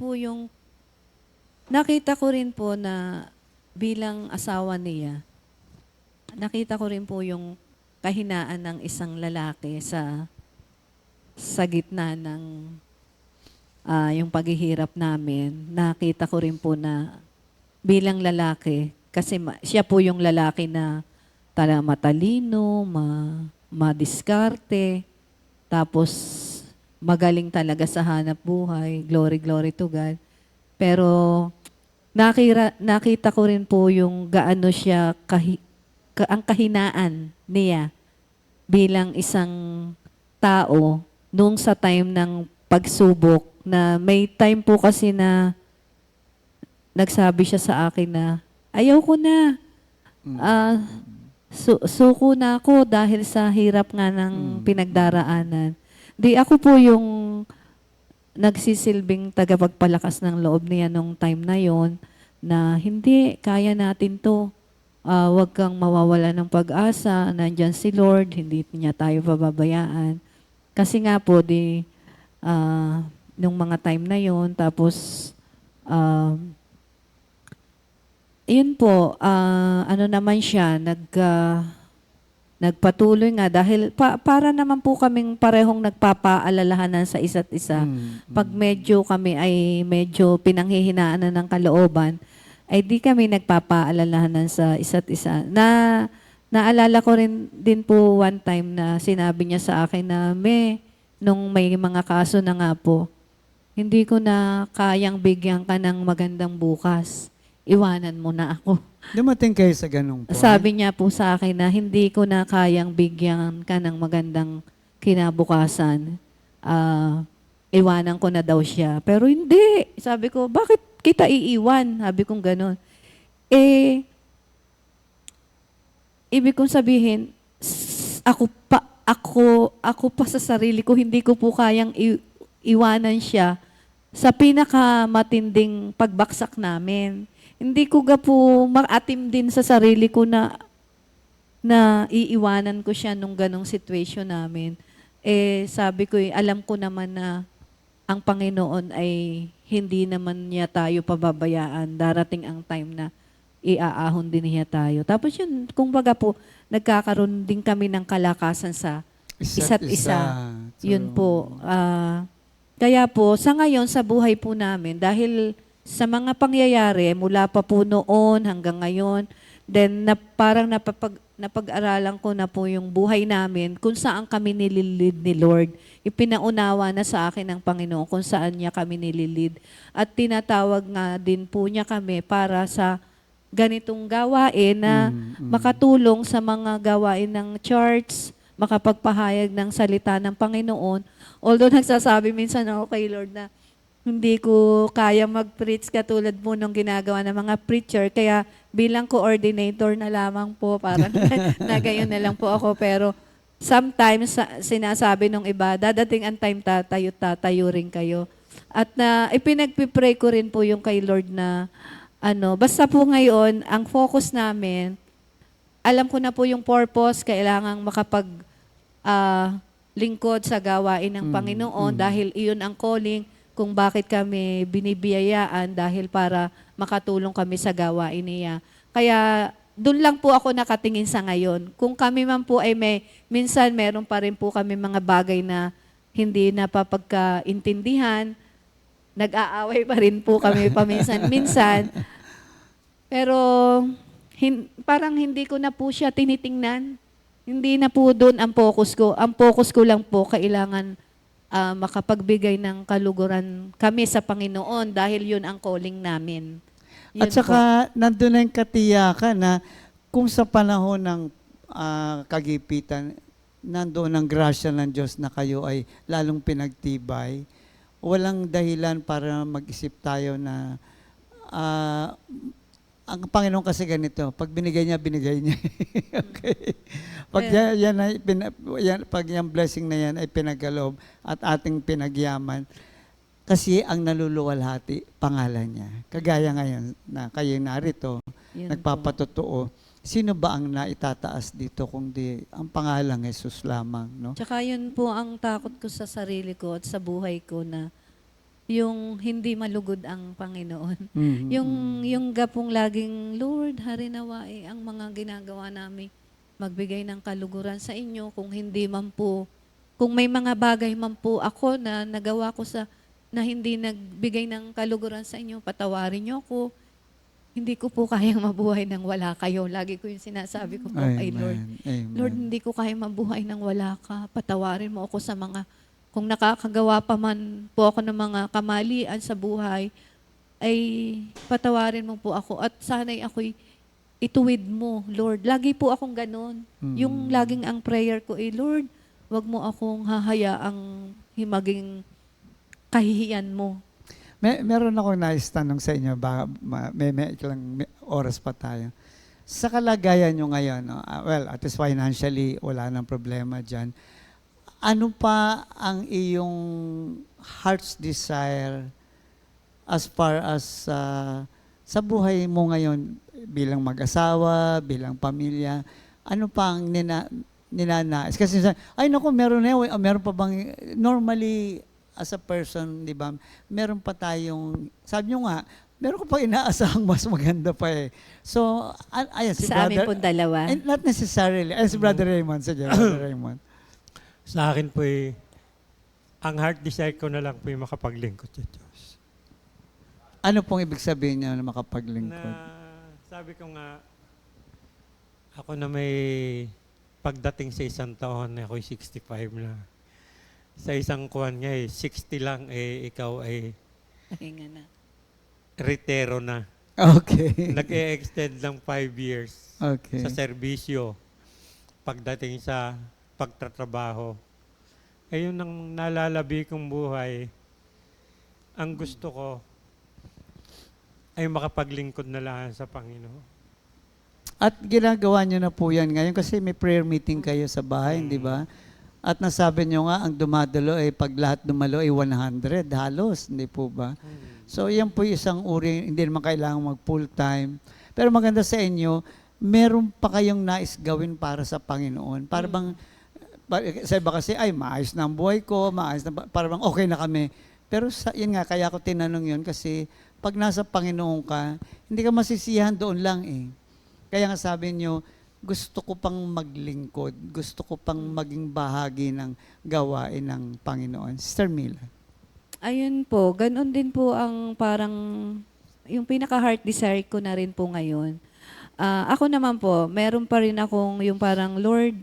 po na bilang asawa niya, nakita ko rin po yung kahinaan ng isang lalaki sa gitna ng yung paghihirap namin. Nakita ko rin po na bilang lalaki, kasi siya po yung lalaki na matalino, madiskarte, tapos magaling talaga sa hanap buhay. Glory, glory to God. Pero nakita ko rin po yung gaano siya ang kahinaan niya bilang isang tao nung sa time ng pagsubok na may time po kasi na nagsabi siya sa akin na ayaw ko na. Suko na ako dahil sa hirap nga ng pinagdaraanan. Di ako po yung nagsisilbing tagapagpalakas ng loob niya nung time na yon na hindi, kaya natin to. Huwag kang mawawala ng pag-asa. Nandyan si Lord, hindi niya tayo pababayaan. Kasi nga po, nung mga time na yon tapos, yun po, ano naman siya, nagpatuloy nga dahil para naman po kaming parehong nagpapaalalahanan sa isa't isa. Pag medyo kami ay medyo pinanghihinaan na ng kalooban, ay di kami nagpapaalalahanan sa isa't isa. Naalala ko rin din po one time na sinabi niya sa akin na, nung may mga kaso na nga po, hindi ko na kayang bigyan ka ng magandang bukas. Iwanan mo na ako. Dumating kayo sa ganung point? Sabi niya po sa akin na hindi ko na kayang bigyan ka ng magandang kinabukasan. Iwanan ko na daw siya. Pero hindi. Sabi ko, bakit kita iiwan? Sabi kong gano'n. Ibig kong sabihin, ako pa sa sarili ko, hindi ko po kayang iwanan siya sa pinakamatinding pagbaksak namin. Hindi ko po maatim din sa sarili ko na iiwanan ko siya nung ganong situation namin. Sabi ko, alam ko naman na ang Panginoon ay hindi naman niya tayo pababayaan. Darating ang time na iaahon din niya tayo. Tapos yun, kumbaga po, nagkakaroon din kami ng kalakasan sa isa't isa. Yun po. Kaya po, sa ngayon, sa buhay po namin, dahil sa mga pangyayari, mula pa po noon hanggang ngayon, then parang napag-aralan ko na po yung buhay namin kung saan kami nililid ni Lord. Ipinaunawa na sa akin ng Panginoon kung saan niya kami nililid. At tinatawag nga din po niya kami para sa ganitong gawain na makatulong sa mga gawain ng church, makapagpahayag ng salita ng Panginoon. Although nagsasabi minsan ako kay Lord na hindi ko kaya mag-preach katulad mo nung ginagawa ng mga preacher. Kaya bilang coordinator na lamang po, parang nagayon na lang po ako. Pero sometimes sinasabi nung iba, dadating ang time tatayo rin kayo. At ipinagpipray ko rin po yung kay Lord na basta po ngayon, ang focus namin, alam ko na po yung purpose, kailangang lingkod sa gawain ng Panginoon dahil iyon ang calling kung bakit kami binibiyayaan dahil para makatulong kami sa gawain niya. Kaya doon lang po ako nakatingin sa ngayon. Kung kami man po ay minsan meron pa rin po kami mga bagay na hindi napapagkaintindihan, nag-aaway pa rin po kami paminsan-minsan. Pero parang hindi ko na po siya tinitingnan. Hindi na po doon ang focus ko. Ang focus ko lang po, kailangan makapagbigay ng kaluguran kami sa Panginoon dahil yun ang calling namin. Yun At saka, nandun na yung katiyakan na kung sa panahon ng kagipitan, nandoon ang grasya ng Diyos na kayo ay lalong pinagtibay, walang dahilan para mag-isip tayo na ang Panginoon kasi ganito, pag binigay niya, binigay niya. Okay. Pag pag yung blessing na yan ay pinagkaloob at ating pinagyaman, kasi ang naluluwalhati, pangalan niya. Kagaya ngayon na kayo narito, Yun nagpapatotoo. Sino ba ang naitataas dito kung di ang pangalang Jesus lamang, no? Tsaka yun po ang takot ko sa sarili ko at sa buhay ko na yung hindi malugod ang Panginoon. Yung gapong laging, Lord, harinawain ang mga ginagawa namin, magbigay ng kaluguran sa inyo, kung hindi man po, kung may mga bagay man po ako na nagawa ko na hindi nagbigay ng kaluguran sa inyo, patawarin niyo ako. Hindi ko po kayang mabuhay nang wala kayo. Lagi ko yung sinasabi ko po kay Lord. Amen. Lord, hindi ko kayang mabuhay nang wala ka. Patawarin mo ako sa mga kung nakakagawa pa man po ako ng mga kamalian sa buhay, ay patawarin mo po ako at sana'y ako'y ituwid mo, Lord. Lagi po akong ganun. Yung laging ang prayer ko, Lord, wag mo akong hahayaang maging kahihiyan mo. Meron akong nais tanong sa inyo, may ilang oras pa tayo. Sa kalagayan nyo ngayon, no? Well, at least financially, wala nang problema dyan. Ano pa ang iyong heart's desire as far as sa buhay mo ngayon bilang mag-asawa, bilang pamilya? Ano pa ang ninanais? Kasi ay naku, meron pa bang, normally as a person, di ba, meron pa tayong, sabi nyo nga, meron ko pa inaasahang mas maganda pa eh. So, ayan, si Sa amin brother, po dalawa. and not necessarily, si Brother Raymond, sige, Brother Raymond. Sa akin po ang heart desire ko na lang po makapaglingkod sa Diyos. Ano pong ibig sabihin niya na makapaglingkod? Na sabi ko nga, ako na may pagdating sa isang taon na ako'y 65 na. Sa isang kuwan nga 60 lang ikaw ay Pahinga na. retero na. Okay. Nag-e-extend ng 5 years Okay. sa serbisyo pagdating sa pagtatrabaho. Ayun ang nalalabi kong buhay. Ang gusto ko ay makapaglingkod na lang sa Panginoon. At ginagawa niyo na po yan ngayon kasi may prayer meeting kayo sa bahay, di ba? At nasabi niyo nga, ang dumadalo ay pag lahat dumalo ay 100, halos, hindi po ba? So yan po yung isang uri, hindi naman kailangan mag full time. Pero maganda sa inyo, meron pa kayong nais gawin para sa Panginoon. Para bang, sa iba kasi, ay maayos na ang buhay ko, maayos na, para bang okay na kami. Pero yun nga, kaya ko tinanong yun kasi pag nasa Panginoon ka, hindi ka masisiyahan doon lang eh. Kaya nga sabi niyo, gusto ko pang maglingkod, gusto ko pang maging bahagi ng gawain ng Panginoon. Sister Mila. Ayun po, ganun din po ang parang, yung pinaka-heart desire ko na rin po ngayon. Ako naman po, meron pa rin akong yung parang, Lord,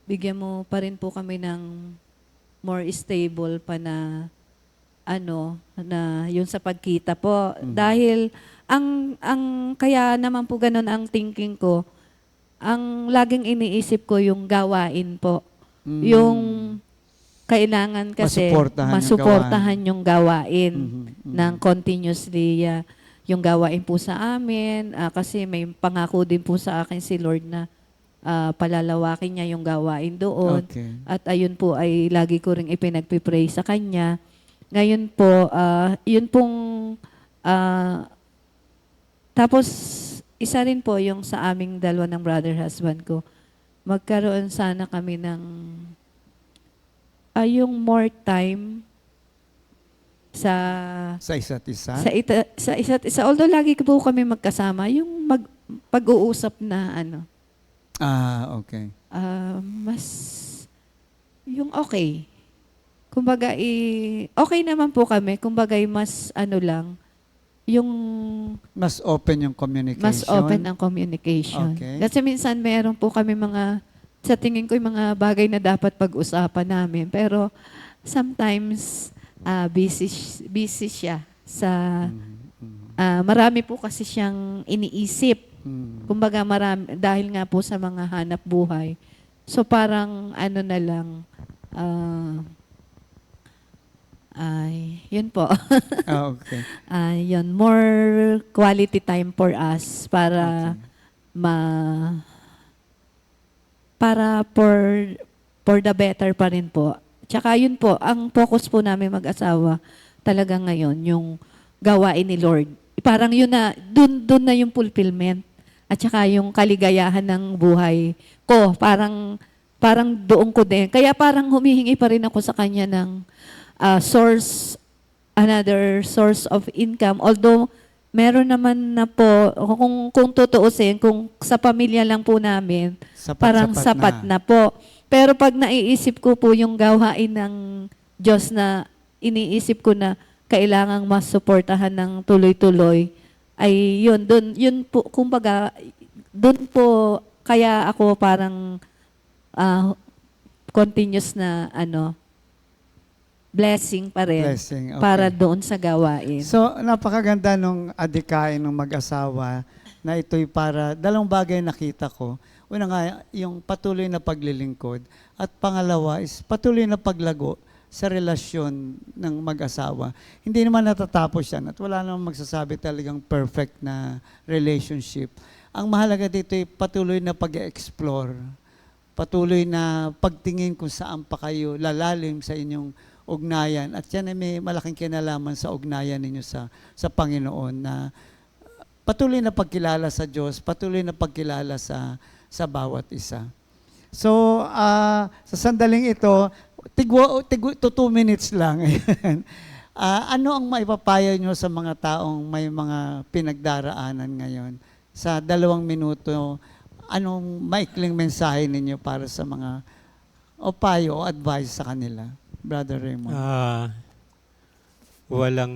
bigyan mo pa rin po kami ng more stable pa na na yun sa pagkita po. Dahil ang kaya naman po ganun ang thinking ko, ang laging iniisip ko yung gawain po. Yung kailangan kasi masuportahan yung gawain ng continuously yung gawain po sa amin. Kasi may pangako din po sa akin si Lord na palalawakin niya yung gawain doon. Okay. At ayun po ay lagi ko ring ipinagpipray sa Kanya. Ngayon po, yun pong, tapos isa rin po yung sa aming dalawa ng brother husband ko, magkaroon sana kami ng, yung more time sa isa't isa? sa isa't isa. Although lagi po kami magkasama, yung pag-uusap na Okay. mas, yung okay. Kumbaga, okay naman po kami. Kumbaga, mas lang, yung Mas open yung communication? mas open ang communication. Okay. Kasi minsan meron po kami sa tingin ko yung mga bagay na dapat pag-usapan namin. Pero sometimes, busy siya sa, marami po kasi siyang iniisip. Kumbaga, dahil nga po sa mga hanap buhay. So parang na lang, yun po. Okay. Yun, more quality time for us para para for the better pa rin po. Tsaka yun po, ang focus po namin mag-asawa talaga ngayon, yung gawain ni Lord. Parang yun na, dun na yung fulfillment. At tsaka yung kaligayahan ng buhay ko, parang doon ko din. Kaya parang humihingi pa rin ako sa Kanya ng another source of income. Although, meron naman na po, kung tutuusin, kung sa pamilya lang po namin, parang sapat na po. Pero pag naiisip ko po yung gawain ng Diyos na iniisip ko na kailangang mas suportahan ng tuloy-tuloy, ay yun po, kumbaga, doon po, kaya ako parang continuous na blessing pa rin Blessing, okay. para doon sa gawain. So, napakaganda nung adikain ng mag-asawa na ito'y para, dalawang bagay nakita ko. Una nga, yung patuloy na paglilingkod. At pangalawa is patuloy na paglago sa relasyon ng mag-asawa. Hindi naman natatapos yan at wala namang magsasabi talagang perfect na relationship. Ang mahalaga dito ay patuloy na pag-explore. Patuloy na pagtingin kung saan pa kayo lalalim sa inyong ugnayan. At yan ay may malaking kinalaman sa ugnayan ninyo sa Panginoon na patuloy na pagkilala sa Diyos, patuloy na pagkilala sa bawat isa. So, sa sandaling ito, 2 minutes lang. Ano ang maipapayo nyo sa mga taong may mga pinagdaraanan ngayon? Sa 2 minuto, anong maikling mensahe ninyo para sa mga o payo o advice sa kanila? Brother Raymond. Walang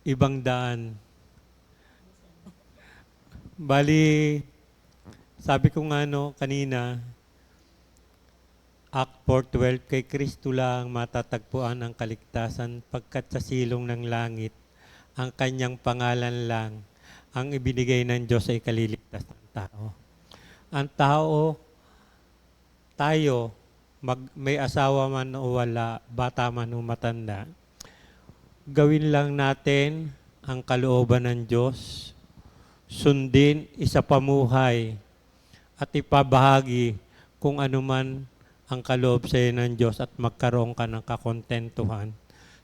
ibang daan. Bali, sabi ko nga kanina, Act 4:12, kay Kristo lang matatagpuan ang kaligtasan pagkat sa silong ng langit, ang kanyang pangalan lang, ang ibinigay ng Diyos ay kaliligtas ng tao. Ang tao, tayo, may asawa man o wala, bata man o matanda, gawin lang natin ang kalooban ng Diyos, sundin, isapamuhay, at ipabahagi kung ano man ang kaloob sa iyo ng Diyos at magkaroon ka ng kakontentuhan,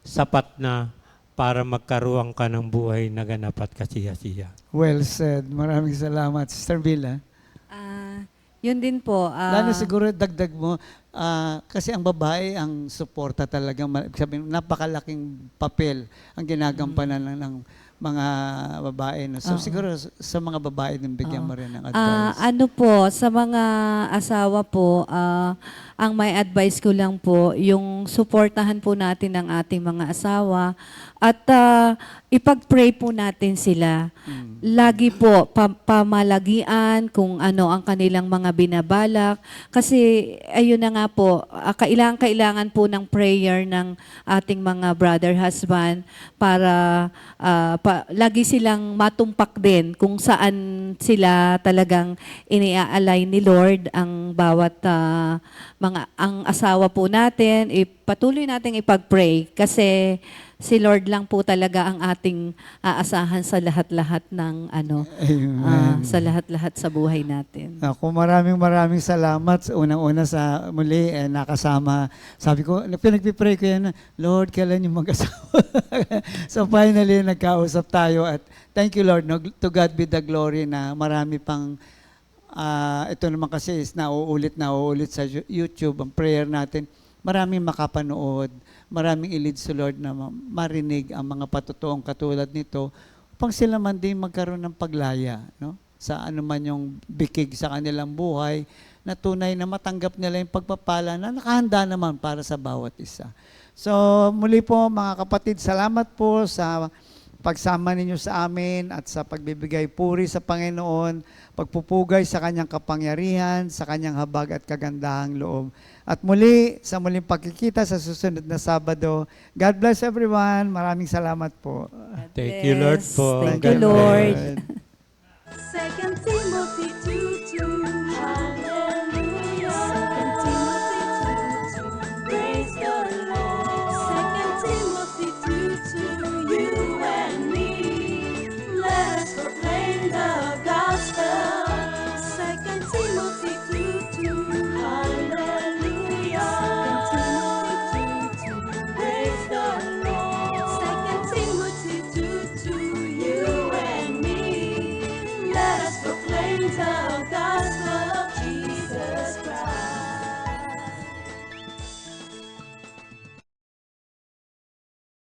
sapat na para magkaroon ka ng buhay na ganap at kasiya-siya. Well said. Maraming salamat. Sister Villa. Yun din po. Lalo siguro dagdag mo, kasi ang babae ang suporta talaga, sabihin, napakalaking papel ang ginagampanan ng mga babae. No? So siguro sa mga babae din bigyan mo rin ng advice. Ano po, sa mga asawa po, ang may advice ko lang po, yung suportahan po natin ang ating mga asawa at ipag-pray po natin sila. Lagi po, pamalagian kung ano ang kanilang mga binabalak. Kasi ayun na nga po, kailangan po ng prayer ng ating mga brother husband para lagi silang matumpak din kung saan sila talagang iniaalay ni Lord ang bawat ang asawa po natin. Patuloy nating ipag-pray kasi si Lord lang po talaga ang ating aasahan sa lahat-lahat ng sa lahat-lahat sa buhay natin. Ako, maraming salamat. Unang-una sa muli, nakasama. Sabi ko, pinagpipray ko yan, Lord, kailan yung mag-asawa? So finally, nagkausap tayo at thank you, Lord. No? To God be the glory na marami pang ito naman kasi is nauulit sa YouTube ang prayer natin. Maraming makapanood, maraming ilid sa Lord na marinig ang mga patutuong katulad nito upang sila man din magkaroon ng paglaya, no? Sa anuman yung bikig sa kanilang buhay na tunay na matanggap nila yung pagpapala na nakahanda naman para sa bawat isa. So muli po mga kapatid, salamat po sa pagsama ninyo sa amin at sa pagbibigay puri sa Panginoon, pagpupugay sa kanyang kapangyarihan, sa kanyang habag at kagandahang loob. At muli, sa muling pagkikita sa susunod na Sabado, God bless everyone. Maraming salamat po. Thank you, Lord, po. Thank you, Lord. Second Timothy